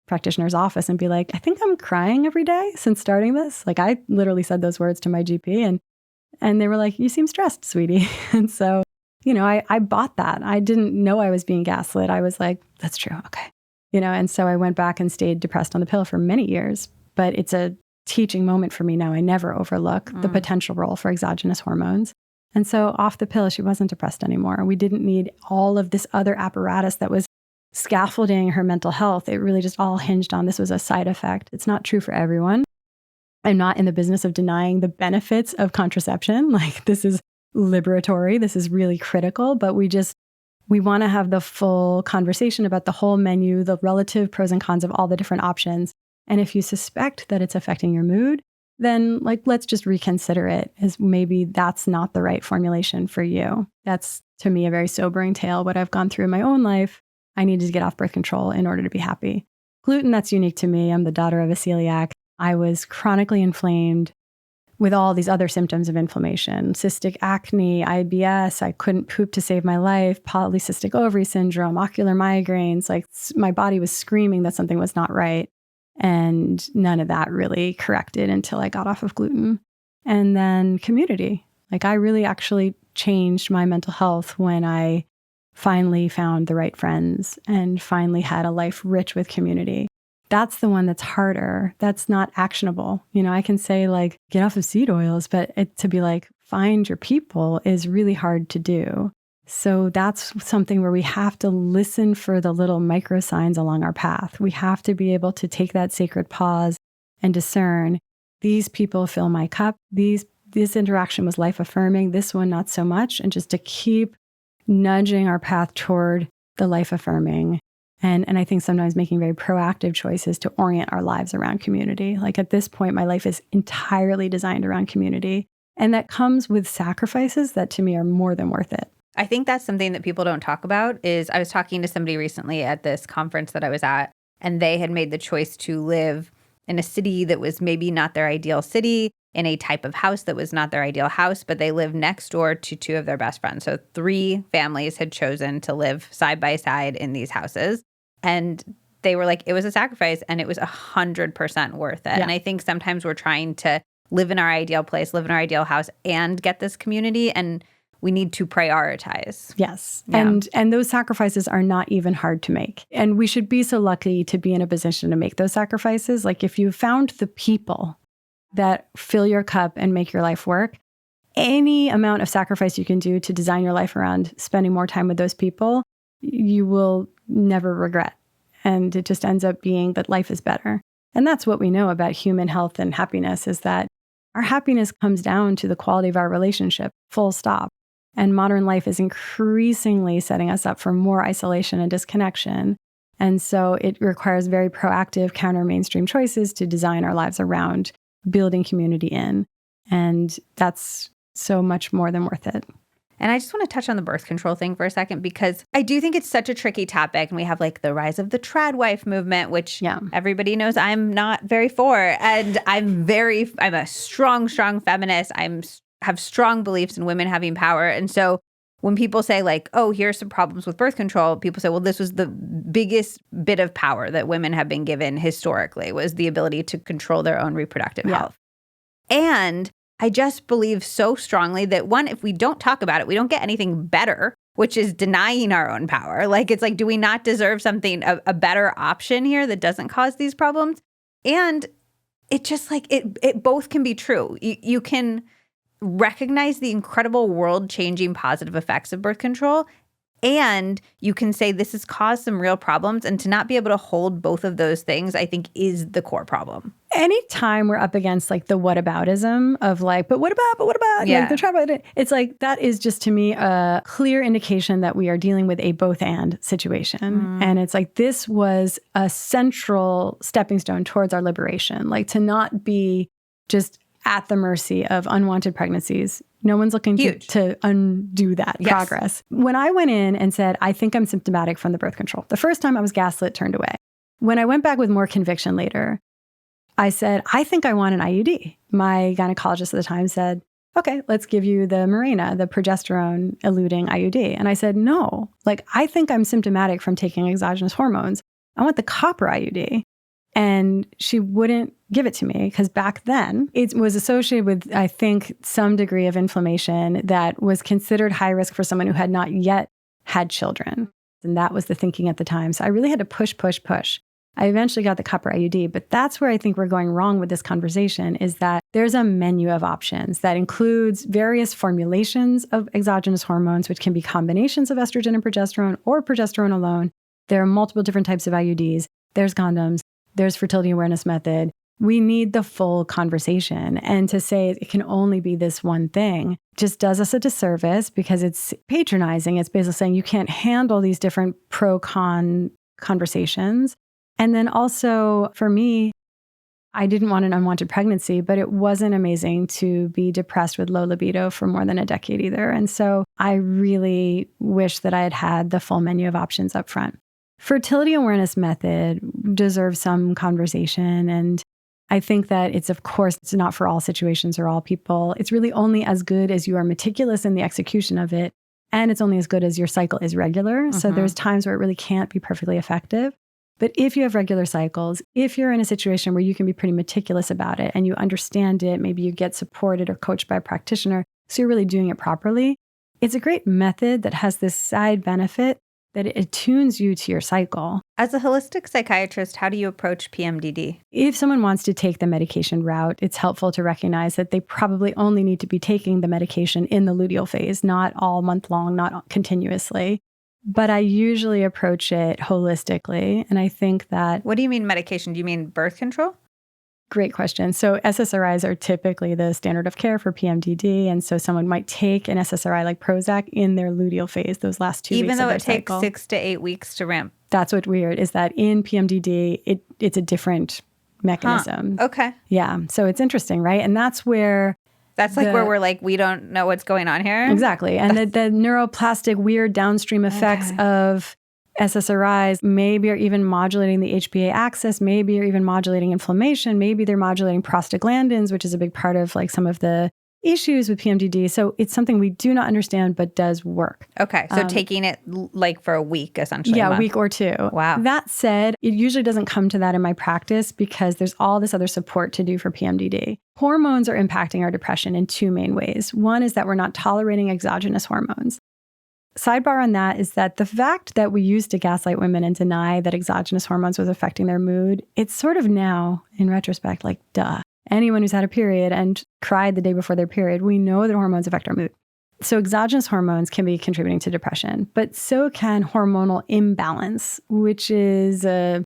practitioner's office and be like, I think I'm crying every day since starting this. Like, I literally said those words to my GP, and they were like, you seem stressed, sweetie. And so, I bought that. I didn't know I was being gaslit. I was like, that's true. Okay. And so I went back and stayed depressed on the pill for many years. But it's a teaching moment for me now. I never overlook the potential role for exogenous hormones. And so off the pill, she wasn't depressed anymore. We didn't need all of this other apparatus that was scaffolding her mental health. It really just all hinged on this was a side effect. It's not true for everyone. I'm not in the business of denying the benefits of contraception. Like, this is liberatory. This is really critical. But we want to have the full conversation about the whole menu, the relative pros and cons of all the different options. And if you suspect that it's affecting your mood, then let's just reconsider it, as maybe that's not the right formulation for you. That's, to me, a very sobering tale. What I've gone through in my own life, I needed to get off birth control in order to be happy. Gluten, that's unique to me. I'm the daughter of a celiac. I was chronically inflamed with all these other symptoms of inflammation, cystic acne, IBS. I couldn't poop to save my life, polycystic ovary syndrome, ocular migraines. Like, my body was screaming that something was not right. And none of that really corrected until I got off of gluten. And then community. Like, I really actually changed my mental health when I finally found the right friends and finally had a life rich with community. That's the one that's harder. That's not actionable. I can say, get off of seed oils, but to be like, find your people is really hard to do. So that's something where we have to listen for the little micro signs along our path. We have to be able to take that sacred pause and discern, these people fill my cup. These this interaction was life affirming, this one not so much, and just to keep nudging our path toward the life affirming. And I think sometimes making very proactive choices to orient our lives around community. Like at this point, my life is entirely designed around community. And that comes with sacrifices that to me are more than worth it. I think that's something that people don't talk about. Is I was talking to somebody recently at this conference that I was at, and they had made the choice to live in a city that was maybe not their ideal city, in a type of house that was not their ideal house, but they lived next door to two of their best friends. So 3 families had chosen to live side by side in these houses. And they were like, it was a sacrifice and it was 100% worth it. Yeah. And I think sometimes we're trying to live in our ideal place, live in our ideal house, and get this community. And we need to prioritize. Yes. Yeah. And those sacrifices are not even hard to make. And we should be so lucky to be in a position to make those sacrifices. Like if you found the people that fill your cup and make your life work, any amount of sacrifice you can do to design your life around spending more time with those people, you will never regret. And it just ends up being that life is better. And that's what we know about human health and happiness, is that our happiness comes down to the quality of our relationship, full stop. And modern life is increasingly setting us up for more isolation and disconnection. And so it requires very proactive counter mainstream choices to design our lives around building community in. And that's so much more than worth it. And I just want to touch on the birth control thing for a second, because I do think it's such a tricky topic. And we have like the rise of the trad wife movement, which everybody knows I'm not very for. And I'm a strong feminist. Have strong beliefs in women having power. And so when people say like, oh, here's some problems with birth control, people say, well, this was the biggest bit of power that women have been given historically, was the ability to control their own reproductive health. And I just believe so strongly that, one, if we don't talk about it, we don't get anything better, which is denying our own power. Like, it's like, do we not deserve something, a better option here that doesn't cause these problems? And it just like, it both can be true. You can recognize the incredible world-changing positive effects of birth control, and you can say this has caused some real problems. And to not be able to hold both of those things, I think, is the core problem. Anytime we're up against like the whataboutism of like, but what about, yeah. Like the trouble, it's like, that is just to me a clear indication that we are dealing with a both and situation. And it's like, this was a central stepping stone towards our liberation, like to not be just at the mercy of unwanted pregnancies. No one's looking to undo that progress. When I went in and said, I think I'm symptomatic from the birth control, the first time I was gaslit, turned away. When I went back with more conviction later, I said, I think I want an IUD. My gynecologist at the time said, okay, let's give you the Mirena, the progesterone-eluting IUD. And I said, no, like, I think I'm symptomatic from taking exogenous hormones. I want the copper IUD. And she wouldn't give it to me because back then it was associated with, I think, some degree of inflammation that was considered high risk for someone who had not yet had children. And that was the thinking at the time. So I really had to push. I eventually got the copper IUD, but that's where I think we're going wrong with this conversation, is that there's a menu of options that includes various formulations of exogenous hormones, which can be combinations of estrogen and progesterone or progesterone alone. There are multiple different types of IUDs. There's condoms. There's fertility awareness method. We need the full conversation. And to say it can only be this one thing just does us a disservice, because it's patronizing. It's basically saying you can't handle these different pro-con conversations. And then also for me, I didn't want an unwanted pregnancy, but it wasn't amazing to be depressed with low libido for more than a decade either. And so I really wish that I had had the full menu of options up front. Fertility awareness method deserves some conversation. And I think that it's not for all situations or all people. It's really only as good as you are meticulous in the execution of it. And it's only as good as your cycle is regular. So there's times where it really can't be perfectly effective. But if you have regular cycles, if you're in a situation where you can be pretty meticulous about it and you understand it, maybe you get supported or coached by a practitioner, so you're really doing it properly, it's a great method that has this side benefit that it attunes you to your cycle. As a holistic psychiatrist, how do you approach PMDD? If someone wants to take the medication route, it's helpful to recognize that they probably only need to be taking the medication in the luteal phase, not all month long, not continuously. But I usually approach it holistically. And I think that... What do you mean medication? Do you mean birth control? Great question. So SSRIs are typically the standard of care for PMDD. And so someone might take an SSRI like Prozac in their luteal phase, those last 2 weeks even of though their it takes cycle. 6 to 8 weeks to ramp. That's what's weird, is that in PMDD, it's a different mechanism. Okay. Yeah. So it's interesting, right? And that's where... That's like where we're like, we don't know what's going on here. Exactly. And the neuroplastic weird downstream effects of SSRIs maybe are even modulating the HPA axis, maybe are even modulating inflammation, maybe they're modulating prostaglandins, which is a big part of like some of the issues with PMDD. So it's something we do not understand, but does work. Okay. So taking it like for a week, essentially. Yeah, a week or 2. Wow. That said, it usually doesn't come to that in my practice because there's all this other support to do for PMDD. Hormones are impacting our depression in 2 main ways. One is that we're not tolerating exogenous hormones. Sidebar on that is that the fact that we used to gaslight women and deny that exogenous hormones was affecting their mood, it's sort of now, in retrospect, like, duh. Anyone who's had a period and cried the day before their period, we know that hormones affect our mood. So exogenous hormones can be contributing to depression, but so can hormonal imbalance, which is a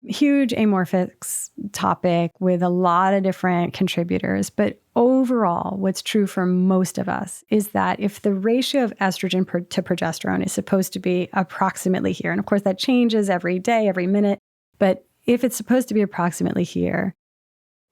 huge amorphous topic with a lot of different contributors. But overall, what's true for most of us is that if the ratio of estrogen to progesterone is supposed to be approximately here, and of course that changes every day, every minute, but if it's supposed to be approximately here,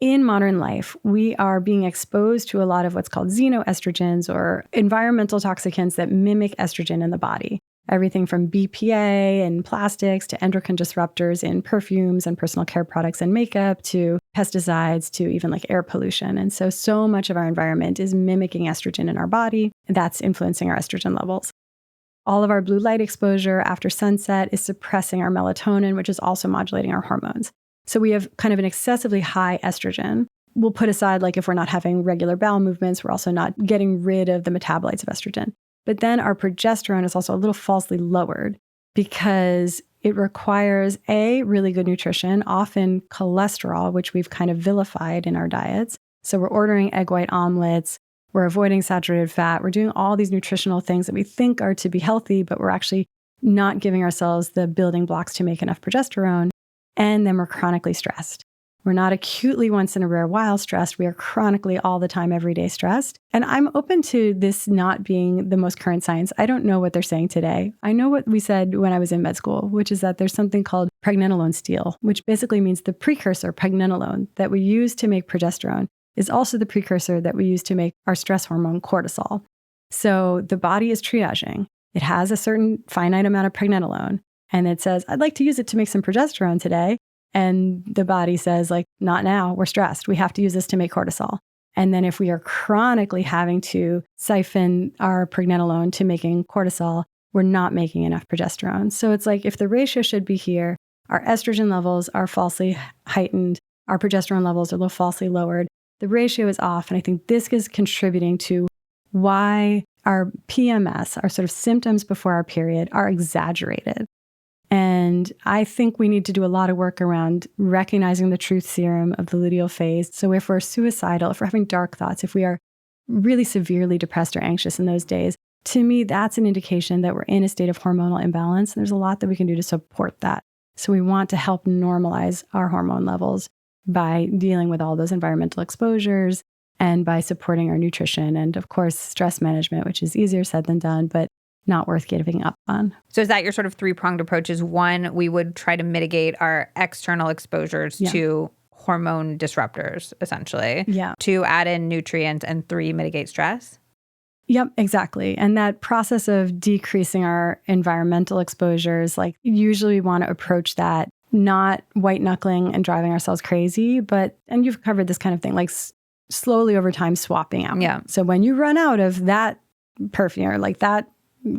in modern life, we are being exposed to a lot of what's called xenoestrogens or environmental toxicants that mimic estrogen in the body. Everything from BPA and plastics to endocrine disruptors in perfumes and personal care products and makeup to pesticides to even like air pollution. And so much of our environment is mimicking estrogen in our body. That's influencing our estrogen levels. All of our blue light exposure after sunset is suppressing our melatonin, which is also modulating our hormones. So we have kind of an excessively high estrogen. We'll put aside, like if we're not having regular bowel movements, we're also not getting rid of the metabolites of estrogen. But then our progesterone is also a little falsely lowered because it requires really good nutrition, often cholesterol, which we've kind of vilified in our diets. So we're ordering egg white omelets, we're avoiding saturated fat, we're doing all these nutritional things that we think are to be healthy, but we're actually not giving ourselves the building blocks to make enough progesterone. And then we're chronically stressed. We're not acutely once in a rare while stressed. We are chronically all the time, every day stressed. And I'm open to this not being the most current science. I don't know what they're saying today. I know what we said when I was in med school, which is that there's something called pregnenolone steal, which basically means the precursor pregnenolone that we use to make progesterone is also the precursor that we use to make our stress hormone cortisol. So the body is triaging. It has a certain finite amount of pregnenolone. And it says, I'd like to use it to make some progesterone today. And the body says, like, not now, we're stressed. We have to use this to make cortisol. And then if we are chronically having to siphon our pregnenolone to making cortisol, we're not making enough progesterone. So it's like if the ratio should be here, our estrogen levels are falsely heightened, our progesterone levels are falsely lowered, the ratio is off. And I think this is contributing to why our PMS, our sort of symptoms before our period, are exaggerated. And I think we need to do a lot of work around recognizing the truth serum of the luteal phase. So if we're suicidal, if we're having dark thoughts, if we are really severely depressed or anxious in those days, to me, that's an indication that we're in a state of hormonal imbalance. And there's a lot that we can do to support that. So we want to help normalize our hormone levels by dealing with all those environmental exposures and by supporting our nutrition and, of course, stress management, which is easier said than done, but not worth giving up on. So is that your sort of 3-pronged approach? Is 1, we would try to mitigate our external exposures to hormone disruptors, essentially. Yeah. 2, add in nutrients, and 3, mitigate stress? Yep, exactly. And that process of decreasing our environmental exposures, like usually we want to approach that not white knuckling and driving ourselves crazy, but, and you've covered this kind of thing, like slowly over time swapping out. Yeah. So when you run out of that perfume or like that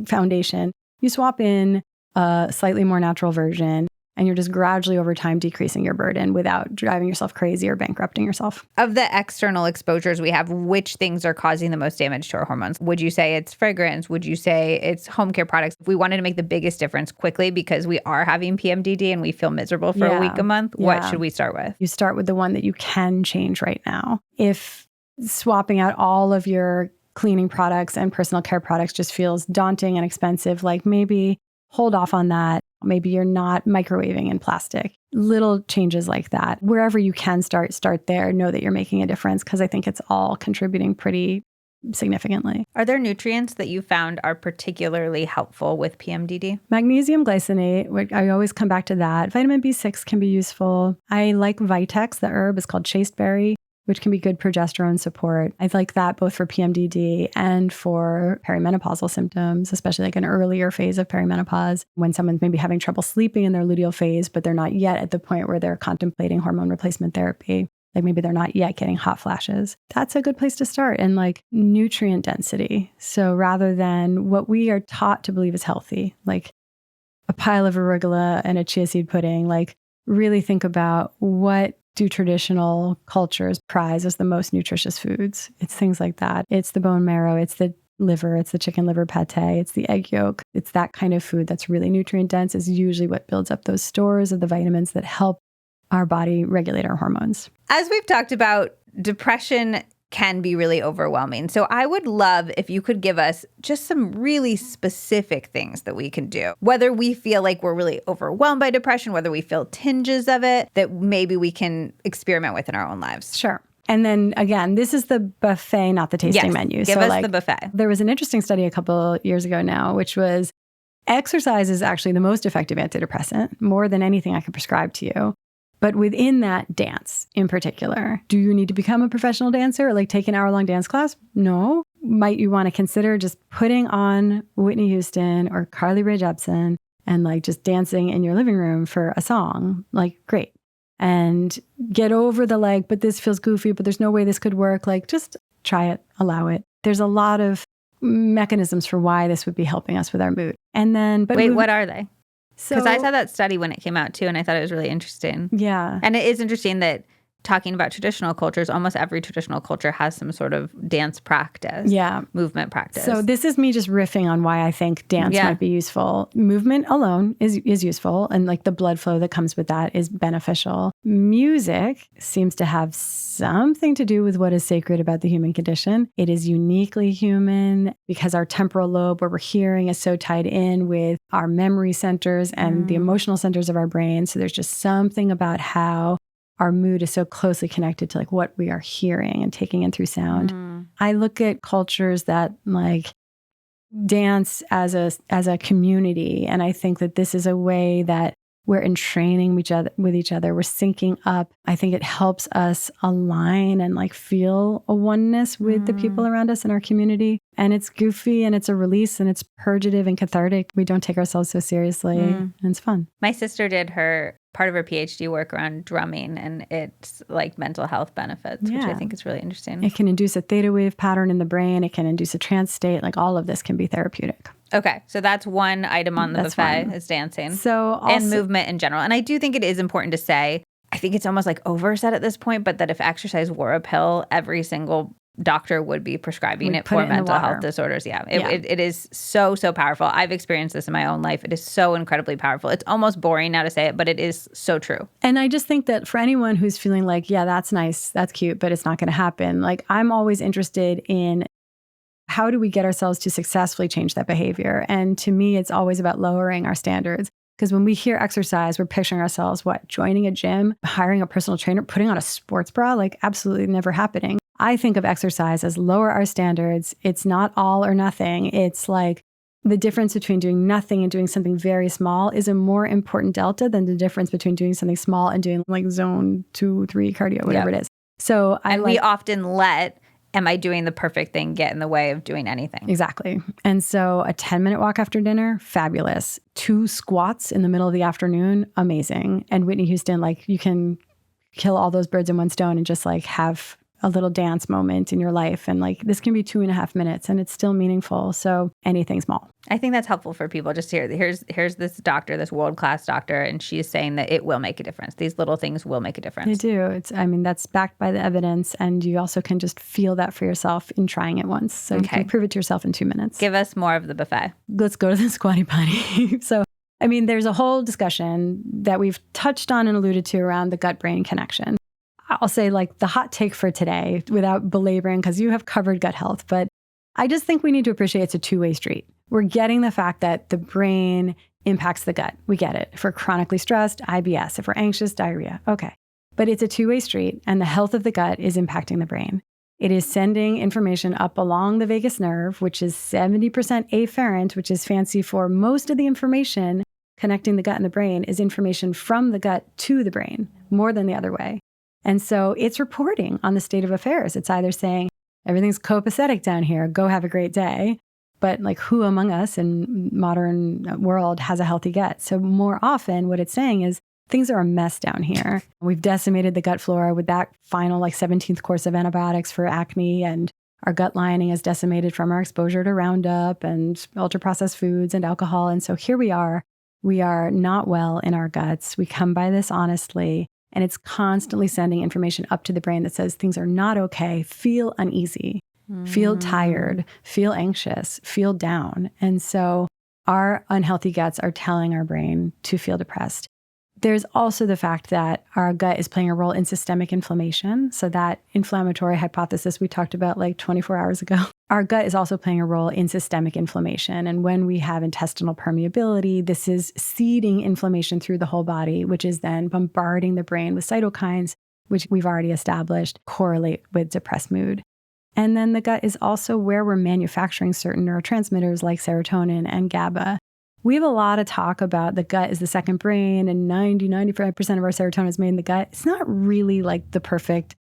foundation, you swap in a slightly more natural version and you're just gradually over time decreasing your burden without driving yourself crazy or bankrupting yourself. Of the external exposures we have, which things are causing the most damage to our hormones? Would you say it's fragrance? Would you say it's home care products? If we wanted to make the biggest difference quickly because we are having PMDD and we feel miserable for a week, a month, what should we start with? You start with the one that you can change right now. If swapping out all of your cleaning products and personal care products just feels daunting and expensive, like maybe hold off on that. Maybe you're not microwaving in plastic. Little changes like that. Wherever you can start there. Know that you're making a difference because I think it's all contributing pretty significantly. Are there nutrients that you found are particularly helpful with PMDD? Magnesium glycinate, I always come back to that. Vitamin B6 can be useful. I like Vitex, the herb is called chasteberry, which can be good progesterone support. I like that both for PMDD and for perimenopausal symptoms, especially like an earlier phase of perimenopause when someone's maybe having trouble sleeping in their luteal phase, but they're not yet at the point where they're contemplating hormone replacement therapy. Like maybe they're not yet getting hot flashes. That's a good place to start. And like nutrient density. So rather than what we are taught to believe is healthy, like a pile of arugula and a chia seed pudding, like really think about what do traditional cultures prize as the most nutritious foods. It's things like that. It's the bone marrow. It's the liver. It's the chicken liver pate. It's the egg yolk. It's that kind of food that's really nutrient dense is usually what builds up those stores of the vitamins that help our body regulate our hormones. As we've talked about, depression can be really overwhelming. So I would love if you could give us just some really specific things that we can do. Whether we feel like we're really overwhelmed by depression, whether we feel tinges of it, that maybe we can experiment with in our own lives. Sure. And then again, this is the buffet, not the tasting menu. Give us the buffet. There was an interesting study a couple years ago now, which was exercise is actually the most effective antidepressant, more than anything I can prescribe to you. But within that, dance in particular. Do you need to become a professional dancer or like take an hour-long dance class? No. Might you want to consider just putting on Whitney Houston or Carly Rae Jepsen and like just dancing in your living room for a song? Like, great. And get over the like, but this feels goofy, but there's no way this could work. Like, just try it, allow it. There's a lot of mechanisms for why this would be helping us with our mood. And then, but what are they? Because I saw that study when it came out too, and I thought it was really interesting. Yeah. And it is interesting that talking about traditional cultures, almost every traditional culture has some sort of dance practice. Yeah. Movement practice. So this is me just riffing on why I think dance might be useful. Movement alone is useful, and like the blood flow that comes with that is beneficial. Music seems to have something to do with what is sacred about the human condition. It is uniquely human because our temporal lobe, where we're hearing, is so tied in with our memory centers and the emotional centers of our brain. So there's just something about how our mood is so closely connected to like what we are hearing and taking in through sound. I look at cultures that like dance as a community, and I think that this is a way that we're entraining with each other. We're syncing up. I think it helps us align and like feel a oneness with the people around us in our community. And it's goofy and it's a release and it's purgative and cathartic. We don't take ourselves so seriously and it's fun. My sister did part of her PhD work around drumming, and it's like mental health benefits, which I think is really interesting. It can induce a theta wave pattern in the brain. It can induce a trance state. Like all of this can be therapeutic. Okay, so that's one item on the buffet is dancing. So also, and movement in general. And I do think it is important to say, I think it's almost like oversaid at this point, but that if exercise were a pill, every single doctor would be prescribing it for mental health disorders. It is so, so powerful. I've experienced this in my own life. It is so incredibly powerful. It's almost boring now to say it, but it is so true. And I just think that for anyone who's feeling like, yeah, that's nice, that's cute, but it's not going to happen. Like, I'm always interested in how do we get ourselves to successfully change that behavior? And to me, it's always about lowering our standards. Because when we hear exercise, we're picturing ourselves, joining a gym, hiring a personal trainer, putting on a sports bra, like absolutely never happening. I think of exercise as lower our standards. It's not all or nothing. It's like the difference between doing nothing and doing something very small is a more important delta than the difference between doing something small and doing like zone 2, 3 cardio, whatever it is. So we often let, am I doing the perfect thing, get in the way of doing anything? Exactly. And so a 10-minute walk after dinner, fabulous. 2 squats in the middle of the afternoon, amazing. And Whitney Houston, like you can kill all those birds in one stone and just like have a little dance moment in your life. And like this can be 2.5 minutes and it's still meaningful. So anything small. I think that's helpful for people just to hear. Here's this doctor, this world-class doctor, and she's saying that it will make a difference. These little things will make a difference. They do. That's backed by the evidence. And you also can just feel that for yourself in trying it once. So you can prove it to yourself in 2 minutes. Give us more of the buffet. Let's go to the squatty potty. So, there's a whole discussion that we've touched on and alluded to around the gut-brain connection. I'll say like the hot take for today without belaboring, because you have covered gut health, but I just think we need to appreciate it's a two-way street. we're getting the fact that the brain impacts the gut. We get it. If we're chronically stressed, IBS. If we're anxious, diarrhea. Okay. But it's a two-way street, and the health of the gut is impacting the brain. It is sending information up along the vagus nerve, which is 70% afferent, which is fancy for most of the information connecting the gut and the brain is information from the gut to the brain, more than the other way. And so it's reporting on the state of affairs. It's either saying, everything's copacetic down here, go have a great day. But like, who among us in modern world has a healthy gut? So more often what it's saying is, things are a mess down here. We've decimated the gut flora with that final 17th course of antibiotics for acne, and our gut lining is decimated from our exposure to Roundup and ultra-processed foods and alcohol. And so here we are not well in our guts. We come by this honestly, and it's constantly sending information up to the brain that says things are not okay, feel uneasy, feel tired, feel anxious, feel down. And so our unhealthy guts are telling our brain to feel depressed. There's also the fact that our gut is playing a role in systemic inflammation. So that inflammatory hypothesis we talked about 24 hours ago, our gut is also playing a role in systemic inflammation. And when we have intestinal permeability, this is seeding inflammation through the whole body, which is then bombarding the brain with cytokines, which we've already established correlate with depressed mood. And then the gut is also where we're manufacturing certain neurotransmitters like serotonin and GABA. We have a lot of talk about the gut is the second brain and 95% of our serotonin is made in the gut. It's not really the perfect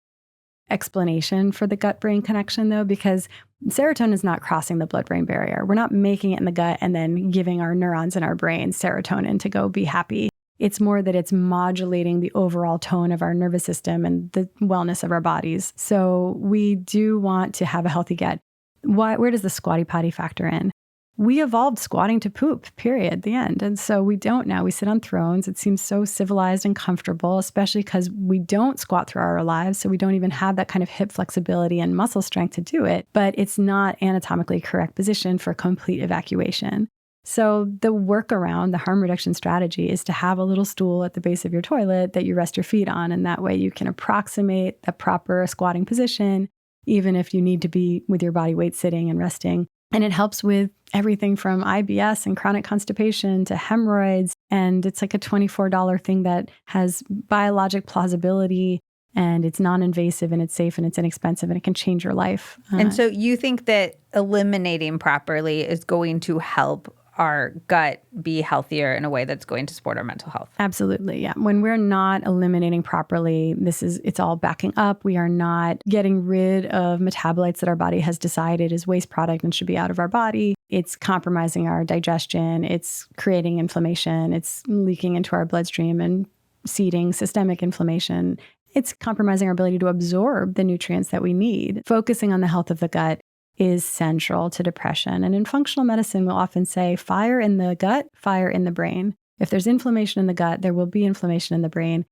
explanation for the gut-brain connection, though, because serotonin is not crossing the blood-brain barrier. We're not making it in the gut and then giving our neurons in our brain serotonin to go be happy. It's more that it's modulating the overall tone of our nervous system and the wellness of our bodies. So we do want to have a healthy gut. Where does the squatty potty factor in? We evolved squatting to poop, period, the end. And so we don't now. We sit on thrones. It seems so civilized and comfortable, especially because we don't squat through our lives. So we don't even have that kind of hip flexibility and muscle strength to do it. But it's not anatomically correct position for complete evacuation. So the workaround, the harm reduction strategy, is to have a little stool at the base of your toilet that you rest your feet on. And that way you can approximate the proper squatting position, even if you need to be with your body weight sitting and resting. And it helps with everything from IBS and chronic constipation to hemorrhoids. And it's like a $24 thing that has biologic plausibility, and it's non-invasive and it's safe and it's inexpensive and it can change your life. And so you think that eliminating properly is going to help our gut be healthier in a way that's going to support our mental health? Absolutely, yeah. When we're not eliminating properly, it's all backing up. We are not getting rid of metabolites that our body has decided is waste product and should be out of our body. It's compromising our digestion. It's creating inflammation. It's leaking into our bloodstream and seeding systemic inflammation. It's compromising our ability to absorb the nutrients that we need. Focusing on the health of the gut is central to depression. And in functional medicine, we'll often say fire in the gut, fire in the brain. If there's inflammation in the gut, there will be inflammation in the brain.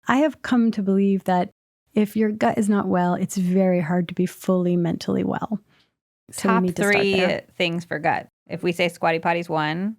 I have come to believe that if your gut is not well, it's very hard to be fully mentally well. So Top we need to start 3 there. things for gut. If we say squatty potty's 1,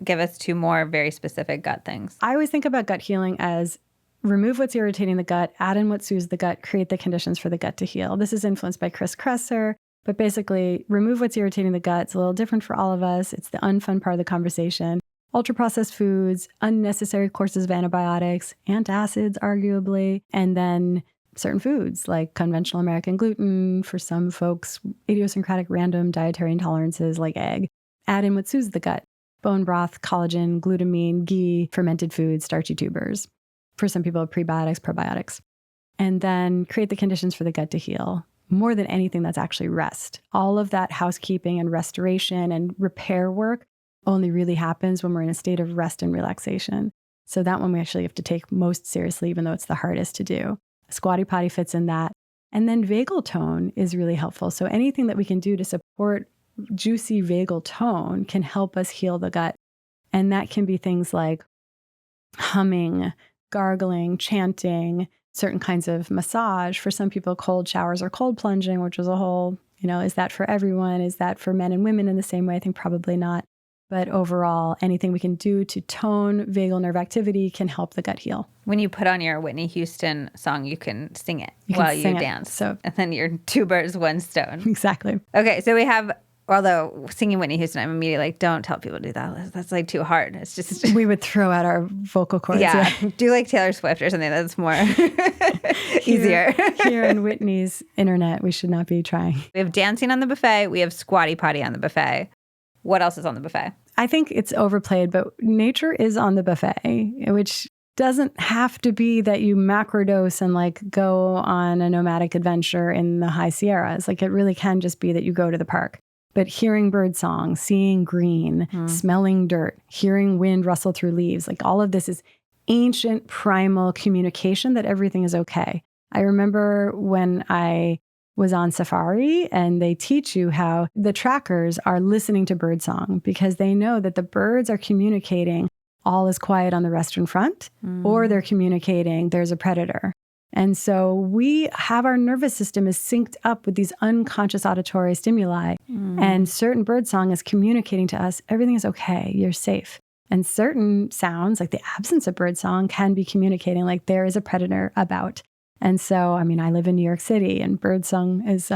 give us 2 more very specific gut things. I always think about gut healing as remove what's irritating the gut, add in what soothes the gut, create the conditions for the gut to heal. This is influenced by Chris Kresser. But basically, remove what's irritating the gut. It's a little different for all of us. It's the unfun part of the conversation. Ultra-processed foods, unnecessary courses of antibiotics, antacids, arguably, and then certain foods like conventional American gluten, for some folks, idiosyncratic random dietary intolerances like egg. Add in what soothes the gut. Bone broth, collagen, glutamine, ghee, fermented foods, starchy tubers. For some people, prebiotics, probiotics. And then create the conditions for the gut to heal. More than anything, that's actually rest. All of that housekeeping and restoration and repair work only really happens when we're in a state of rest and relaxation. So that one we actually have to take most seriously, even though it's the hardest to do. Squatty potty fits in that. And then vagal tone is really helpful. So anything that we can do to support juicy vagal tone can help us heal the gut. And that can be things like humming, gargling, chanting, certain kinds of massage. For some people, cold showers or cold plunging, which is a whole, is that for everyone? Is that for men and women in the same way? I think probably not. But overall, anything we can do to tone vagal nerve activity can help the gut heal. When you put on your Whitney Houston song, you can sing it while you dance. So, and then you're 2 birds, 1 stone. Exactly. Okay, so we have Although singing Whitney Houston, I'm immediately like, don't tell people to do that. That's like too hard. It's just we would throw out our vocal cords. Yeah. Do like Taylor Swift or something that's more easier. Here in Whitney's internet, we should not be trying. We have dancing on the buffet. We have squatty potty on the buffet. What else is on the buffet? I think it's overplayed, but nature is on the buffet, which doesn't have to be that you macrodose and like go on a nomadic adventure in the high Sierras. Like it really can just be that you go to the park. But hearing bird song, seeing green, smelling dirt, hearing wind rustle through leaves, like all of this is ancient primal communication that everything is okay. I remember when I was on safari and they teach you how the trackers are listening to bird song because they know that the birds are communicating all is quiet on the Western Front, or they're communicating there's a predator. And so we have our nervous system is synced up with these unconscious auditory stimuli. And certain birdsong is communicating to us, everything is okay, you're safe. And certain sounds, like the absence of birdsong, can be communicating like there is a predator about. And so, I mean, I live in New York City and birdsong is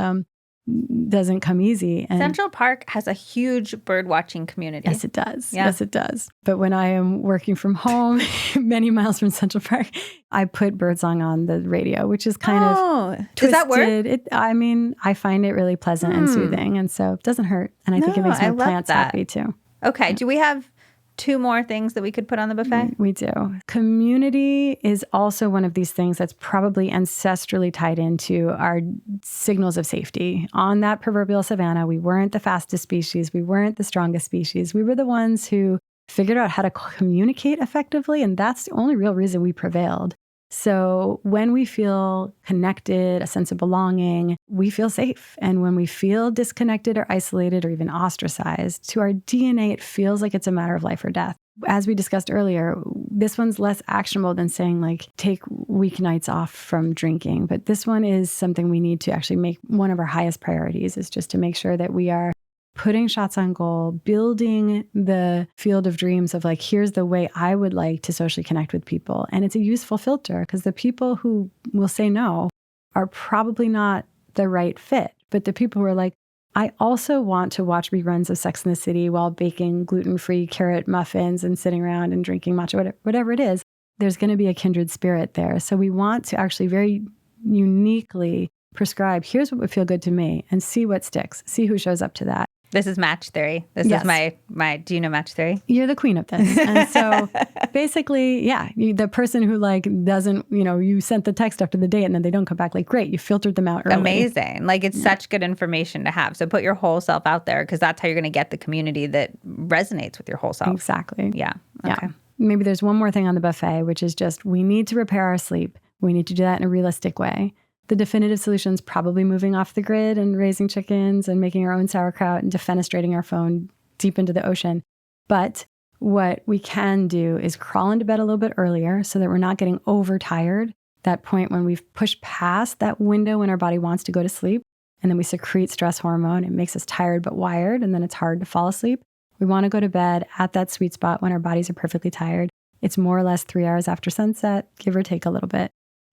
doesn't come easy. And Central Park has a huge bird watching community. Yes, it does. Yeah. Yes, it does. But when I am working from home, many miles from Central Park, I put birdsong on the radio, which is kind of twisted. Does that work? I mean, I find it really pleasant and soothing. And so it doesn't hurt. And I think it makes my plants happy too. Okay. Do we have 2 more things that we could put on the buffet? We do. Community is also one of these things that's probably ancestrally tied into our signals of safety. On that proverbial savanna, we weren't the fastest species. We weren't the strongest species. We were the ones who figured out how to communicate effectively, and that's the only real reason we prevailed. So when we feel connected, a sense of belonging, we feel safe. And when we feel disconnected or isolated or even ostracized, to our DNA, it feels like it's a matter of life or death. As we discussed earlier, this one's less actionable than saying like, take weeknights off from drinking. But this one is something we need to actually make one of our highest priorities, is just to make sure that we are putting shots on goal, building the field of dreams of like, here's the way I would like to socially connect with people. And it's a useful filter because the people who will say no are probably not the right fit. But the people who are like, I also want to watch reruns of Sex and the City while baking gluten-free carrot muffins and sitting around and drinking matcha, whatever it is, there's going to be a kindred spirit there. So we want to actually very uniquely prescribe, here's what would feel good to me, and see what sticks, see who shows up to that. This is match theory. This is my, do you know match theory? You're the queen of this. And so basically, the person who like doesn't, you sent the text after the date and then they don't come back, like, great, you filtered them out early. Amazing. Like it's such good information to have. So put your whole self out there because that's how you're going to get the community that resonates with your whole self. Exactly. Yeah. Okay. Yeah. Maybe there's one more thing on the buffet, which is just we need to repair our sleep. We need to do that in a realistic way. The definitive solution is probably moving off the grid and raising chickens and making our own sauerkraut and defenestrating our phone deep into the ocean. But what we can do is crawl into bed a little bit earlier so that we're not getting overtired. That point when we've pushed past that window when our body wants to go to sleep, and then we secrete stress hormone. It makes us tired but wired, and then it's hard to fall asleep. We want to go to bed at that sweet spot when our bodies are perfectly tired. It's more or less 3 hours after sunset, give or take a little bit.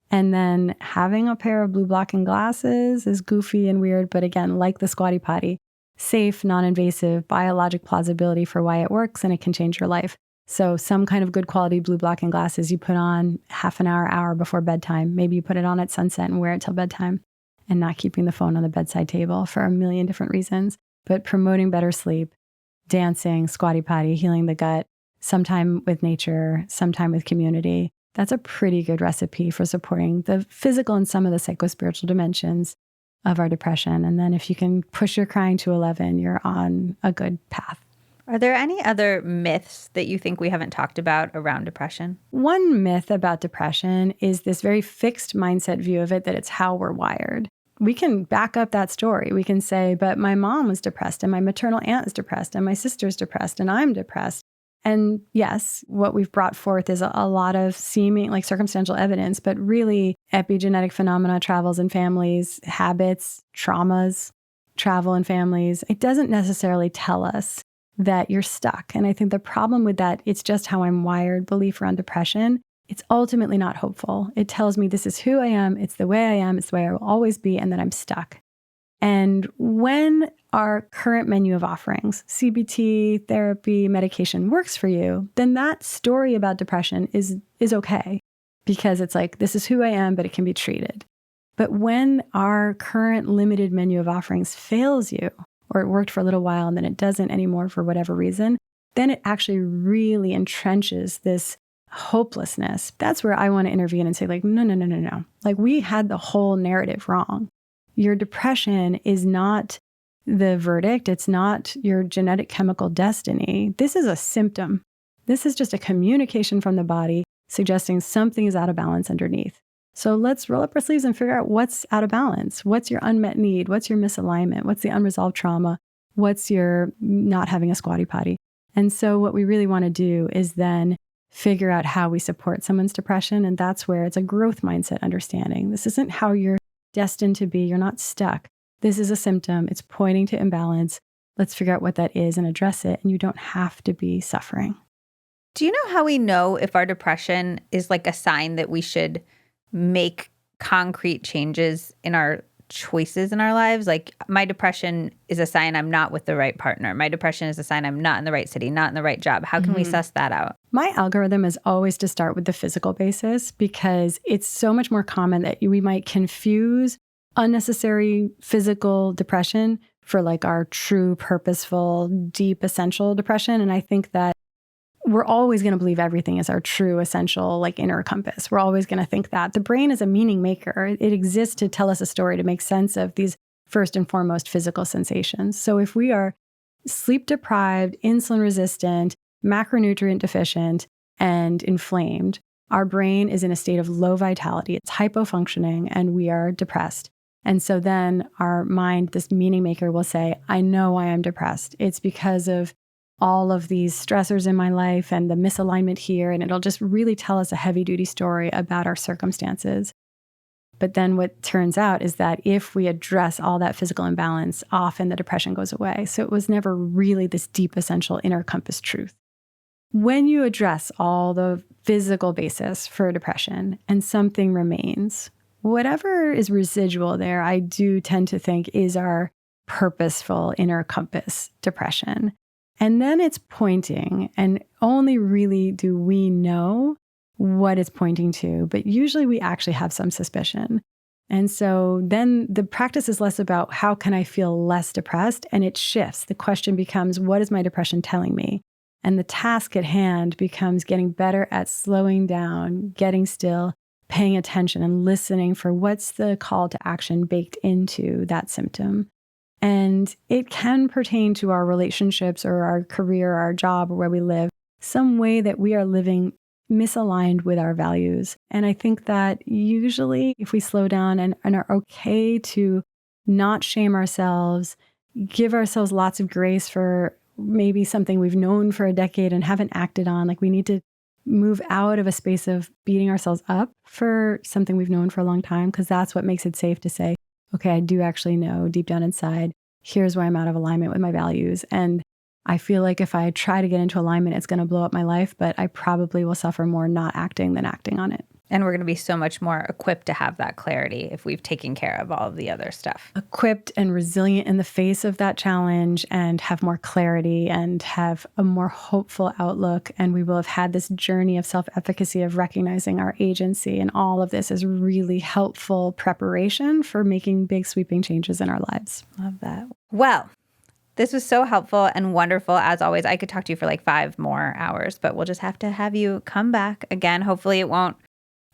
And then having a pair of blue blocking glasses is goofy and weird, but again, like the squatty potty, safe, non-invasive, biologic plausibility for why it works, and it can change your life. So some kind of good quality blue blocking glasses you put on half an hour before bedtime. Maybe you put it on at sunset and wear it till bedtime, and not keeping the phone on the bedside table for a million different reasons. But promoting better sleep, dancing, squatty potty, healing the gut, sometime with nature, sometime with community. That's a pretty good recipe for supporting the physical and some of the psychospiritual dimensions of our depression. And then if you can push your crying to 11, you're on a good path. Are there any other myths that you think we haven't talked about around depression? One myth about depression is this very fixed mindset view of it, that it's how we're wired. We can back up that story. We can say, but my mom was depressed and my maternal aunt is depressed and my sister's depressed and I'm depressed. And yes, what we've brought forth is a lot of seeming like circumstantial evidence, but really epigenetic phenomena travels in families, habits, traumas, travel in families. It doesn't necessarily tell us that you're stuck. And I think the problem with that, it's just how I'm wired belief around depression. It's ultimately not hopeful. It tells me this is who I am. It's the way I am. It's the way I will always be. And that I'm stuck. And when our current menu of offerings, CBT, therapy, medication works for you, then that story about depression is okay because it's like, this is who I am, but it can be treated. But when our current limited menu of offerings fails you, or it worked for a little while and then it doesn't anymore for whatever reason, then it actually really entrenches this hopelessness. That's where I want to intervene and say like, no. Like we had the whole narrative wrong. Your depression is not the verdict. It's not your genetic chemical destiny. This is a symptom. This is just a communication from the body suggesting something is out of balance underneath. So let's roll up our sleeves and figure out what's out of balance. What's your unmet need? What's your misalignment? What's the unresolved trauma? What's your not having a squatty potty? And so what we really want to do is then figure out how we support someone's depression. And that's where it's a growth mindset understanding. This isn't how you're destined to be. You're not stuck. This is a symptom. It's pointing to imbalance. Let's figure out what that is and address it. And you don't have to be suffering. Do you know how we know if our depression is like a sign that we should make concrete changes in our choices in our lives? Like my depression is a sign I'm not with the right partner. My depression is a sign I'm not in the right city, not in the right job. How can we suss that out? My algorithm is always to start with the physical basis because it's so much more common that we might confuse unnecessary physical depression for like our true, purposeful, deep, essential depression. And I think that we're always going to believe everything is our true, essential, like inner compass. We're always going to think that. The brain is a meaning maker. It exists to tell us a story, to make sense of these first and foremost physical sensations. So if we are sleep deprived, insulin resistant, macronutrient deficient, and inflamed, our brain is in a state of low vitality. It's hypofunctioning and we are depressed. And so then our mind, this meaning maker, will say, I know why I'm depressed. It's because of all of these stressors in my life and the misalignment here. And it'll just really tell us a heavy duty story about our circumstances. But then what turns out is that if we address all that physical imbalance, often the depression goes away. So it was never really this deep, essential inner compass truth. When you address all the physical basis for depression and something remains, whatever is residual there, I do tend to think is our purposeful inner compass depression. And then it's pointing, and only really do we know what it's pointing to, but usually we actually have some suspicion. And so then the practice is less about how can I feel less depressed, and it shifts. The question becomes, what is my depression telling me? And the task at hand becomes getting better at slowing down, getting still, paying attention and listening for what's the call to action baked into that symptom. And it can pertain to our relationships or our career, our job, or where we live, some way that we are living misaligned with our values. And I think that usually if we slow down and are okay to not shame ourselves, give ourselves lots of grace for maybe something we've known for a decade and haven't acted on, like we need to move out of a space of beating ourselves up for something we've known for a long time, because that's what makes it safe to say, okay, I do actually know deep down inside, here's why I'm out of alignment with my values. And I feel like if I try to get into alignment, it's going to blow up my life, but I probably will suffer more not acting than acting on it. And we're going to be so much more equipped to have that clarity if we've taken care of all of the other stuff. Equipped and resilient in the face of that challenge, and have more clarity and have a more hopeful outlook. And we will have had this journey of self-efficacy, of recognizing our agency. And all of this is really helpful preparation for making big sweeping changes in our lives. Love that. Well, this was so helpful and wonderful. As always, I could talk to you for like 5 more hours, but we'll just have to have you come back again. Hopefully it won't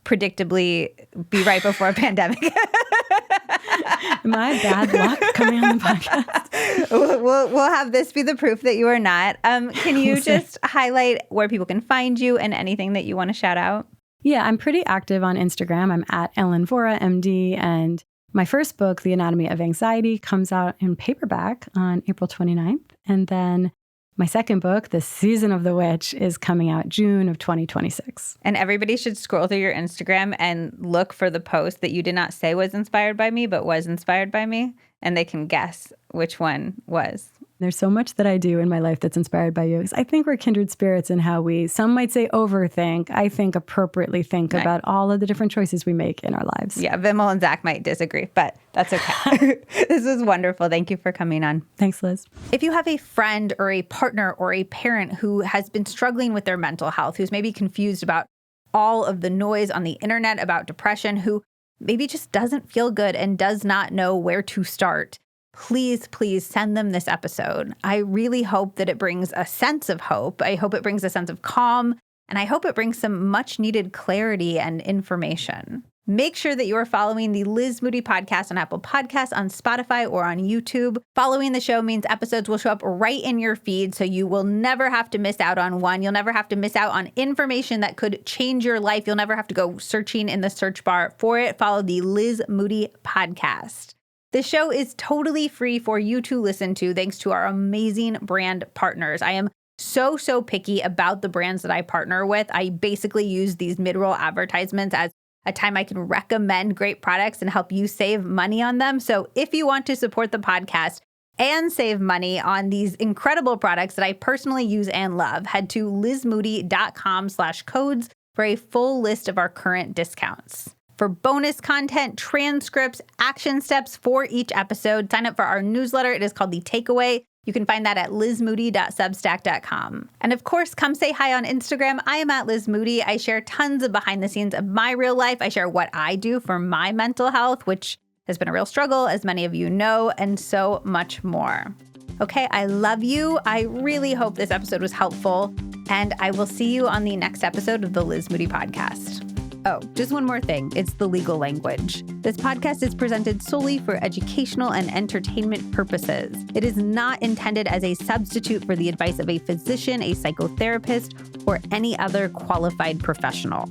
predictably be right before a pandemic. Am I bad luck coming on the podcast? We'll have this be the proof that you are not. Can you just highlight where people can find you and anything that you want to shout out? Yeah, I'm pretty active on Instagram. I'm at Ellen Vora, MD, and my first book, The Anatomy of Anxiety, comes out in paperback on April 29th. And then my second book, The Season of the Witch, is coming out June of 2026. And everybody should scroll through your Instagram and look for the post that you did not say was inspired by me, but was inspired by me. And they can guess which one was. There's so much that I do in my life that's inspired by you. Because I think we're kindred spirits in how some might say overthink. I think appropriately think about all of the different choices we make in our lives. Yeah, Vimal and Zach might disagree, but that's okay. This is wonderful. Thank you for coming on. Thanks, Liz. If you have a friend or a partner or a parent who has been struggling with their mental health, who's maybe confused about all of the noise on the internet about depression, who maybe just doesn't feel good and does not know where to start, please, please send them this episode. I really hope that it brings a sense of hope. I hope it brings a sense of calm, and I hope it brings some much needed clarity and information. Make sure that you are following the Liz Moody Podcast on Apple Podcasts, on Spotify, or on YouTube. Following the show means episodes will show up right in your feed, so you will never have to miss out on one. You'll never have to miss out on information that could change your life. You'll never have to go searching in the search bar for it. Follow the Liz Moody Podcast. The show is totally free for you to listen to thanks to our amazing brand partners. I am so picky about the brands that I partner with. I basically use these mid-roll advertisements as a time I can recommend great products and help you save money on them. So if you want to support the podcast and save money on these incredible products that I personally use and love, head to lizmoody.com/codes for a full list of our current discounts. For bonus content, transcripts, action steps for each episode, sign up for our newsletter. It is called The Takeaway. You can find that at lizmoody.substack.com. And of course, come say hi on Instagram. I am at Liz Moody. I share tons of behind the scenes of my real life. I share what I do for my mental health, which has been a real struggle, as many of you know, and so much more. Okay, I love you. I really hope this episode was helpful, and I will see you on the next episode of the Liz Moody Podcast. Oh, just one more thing. It's the legal language. This podcast is presented solely for educational and entertainment purposes. It is not intended as a substitute for the advice of a physician, a psychotherapist, or any other qualified professional.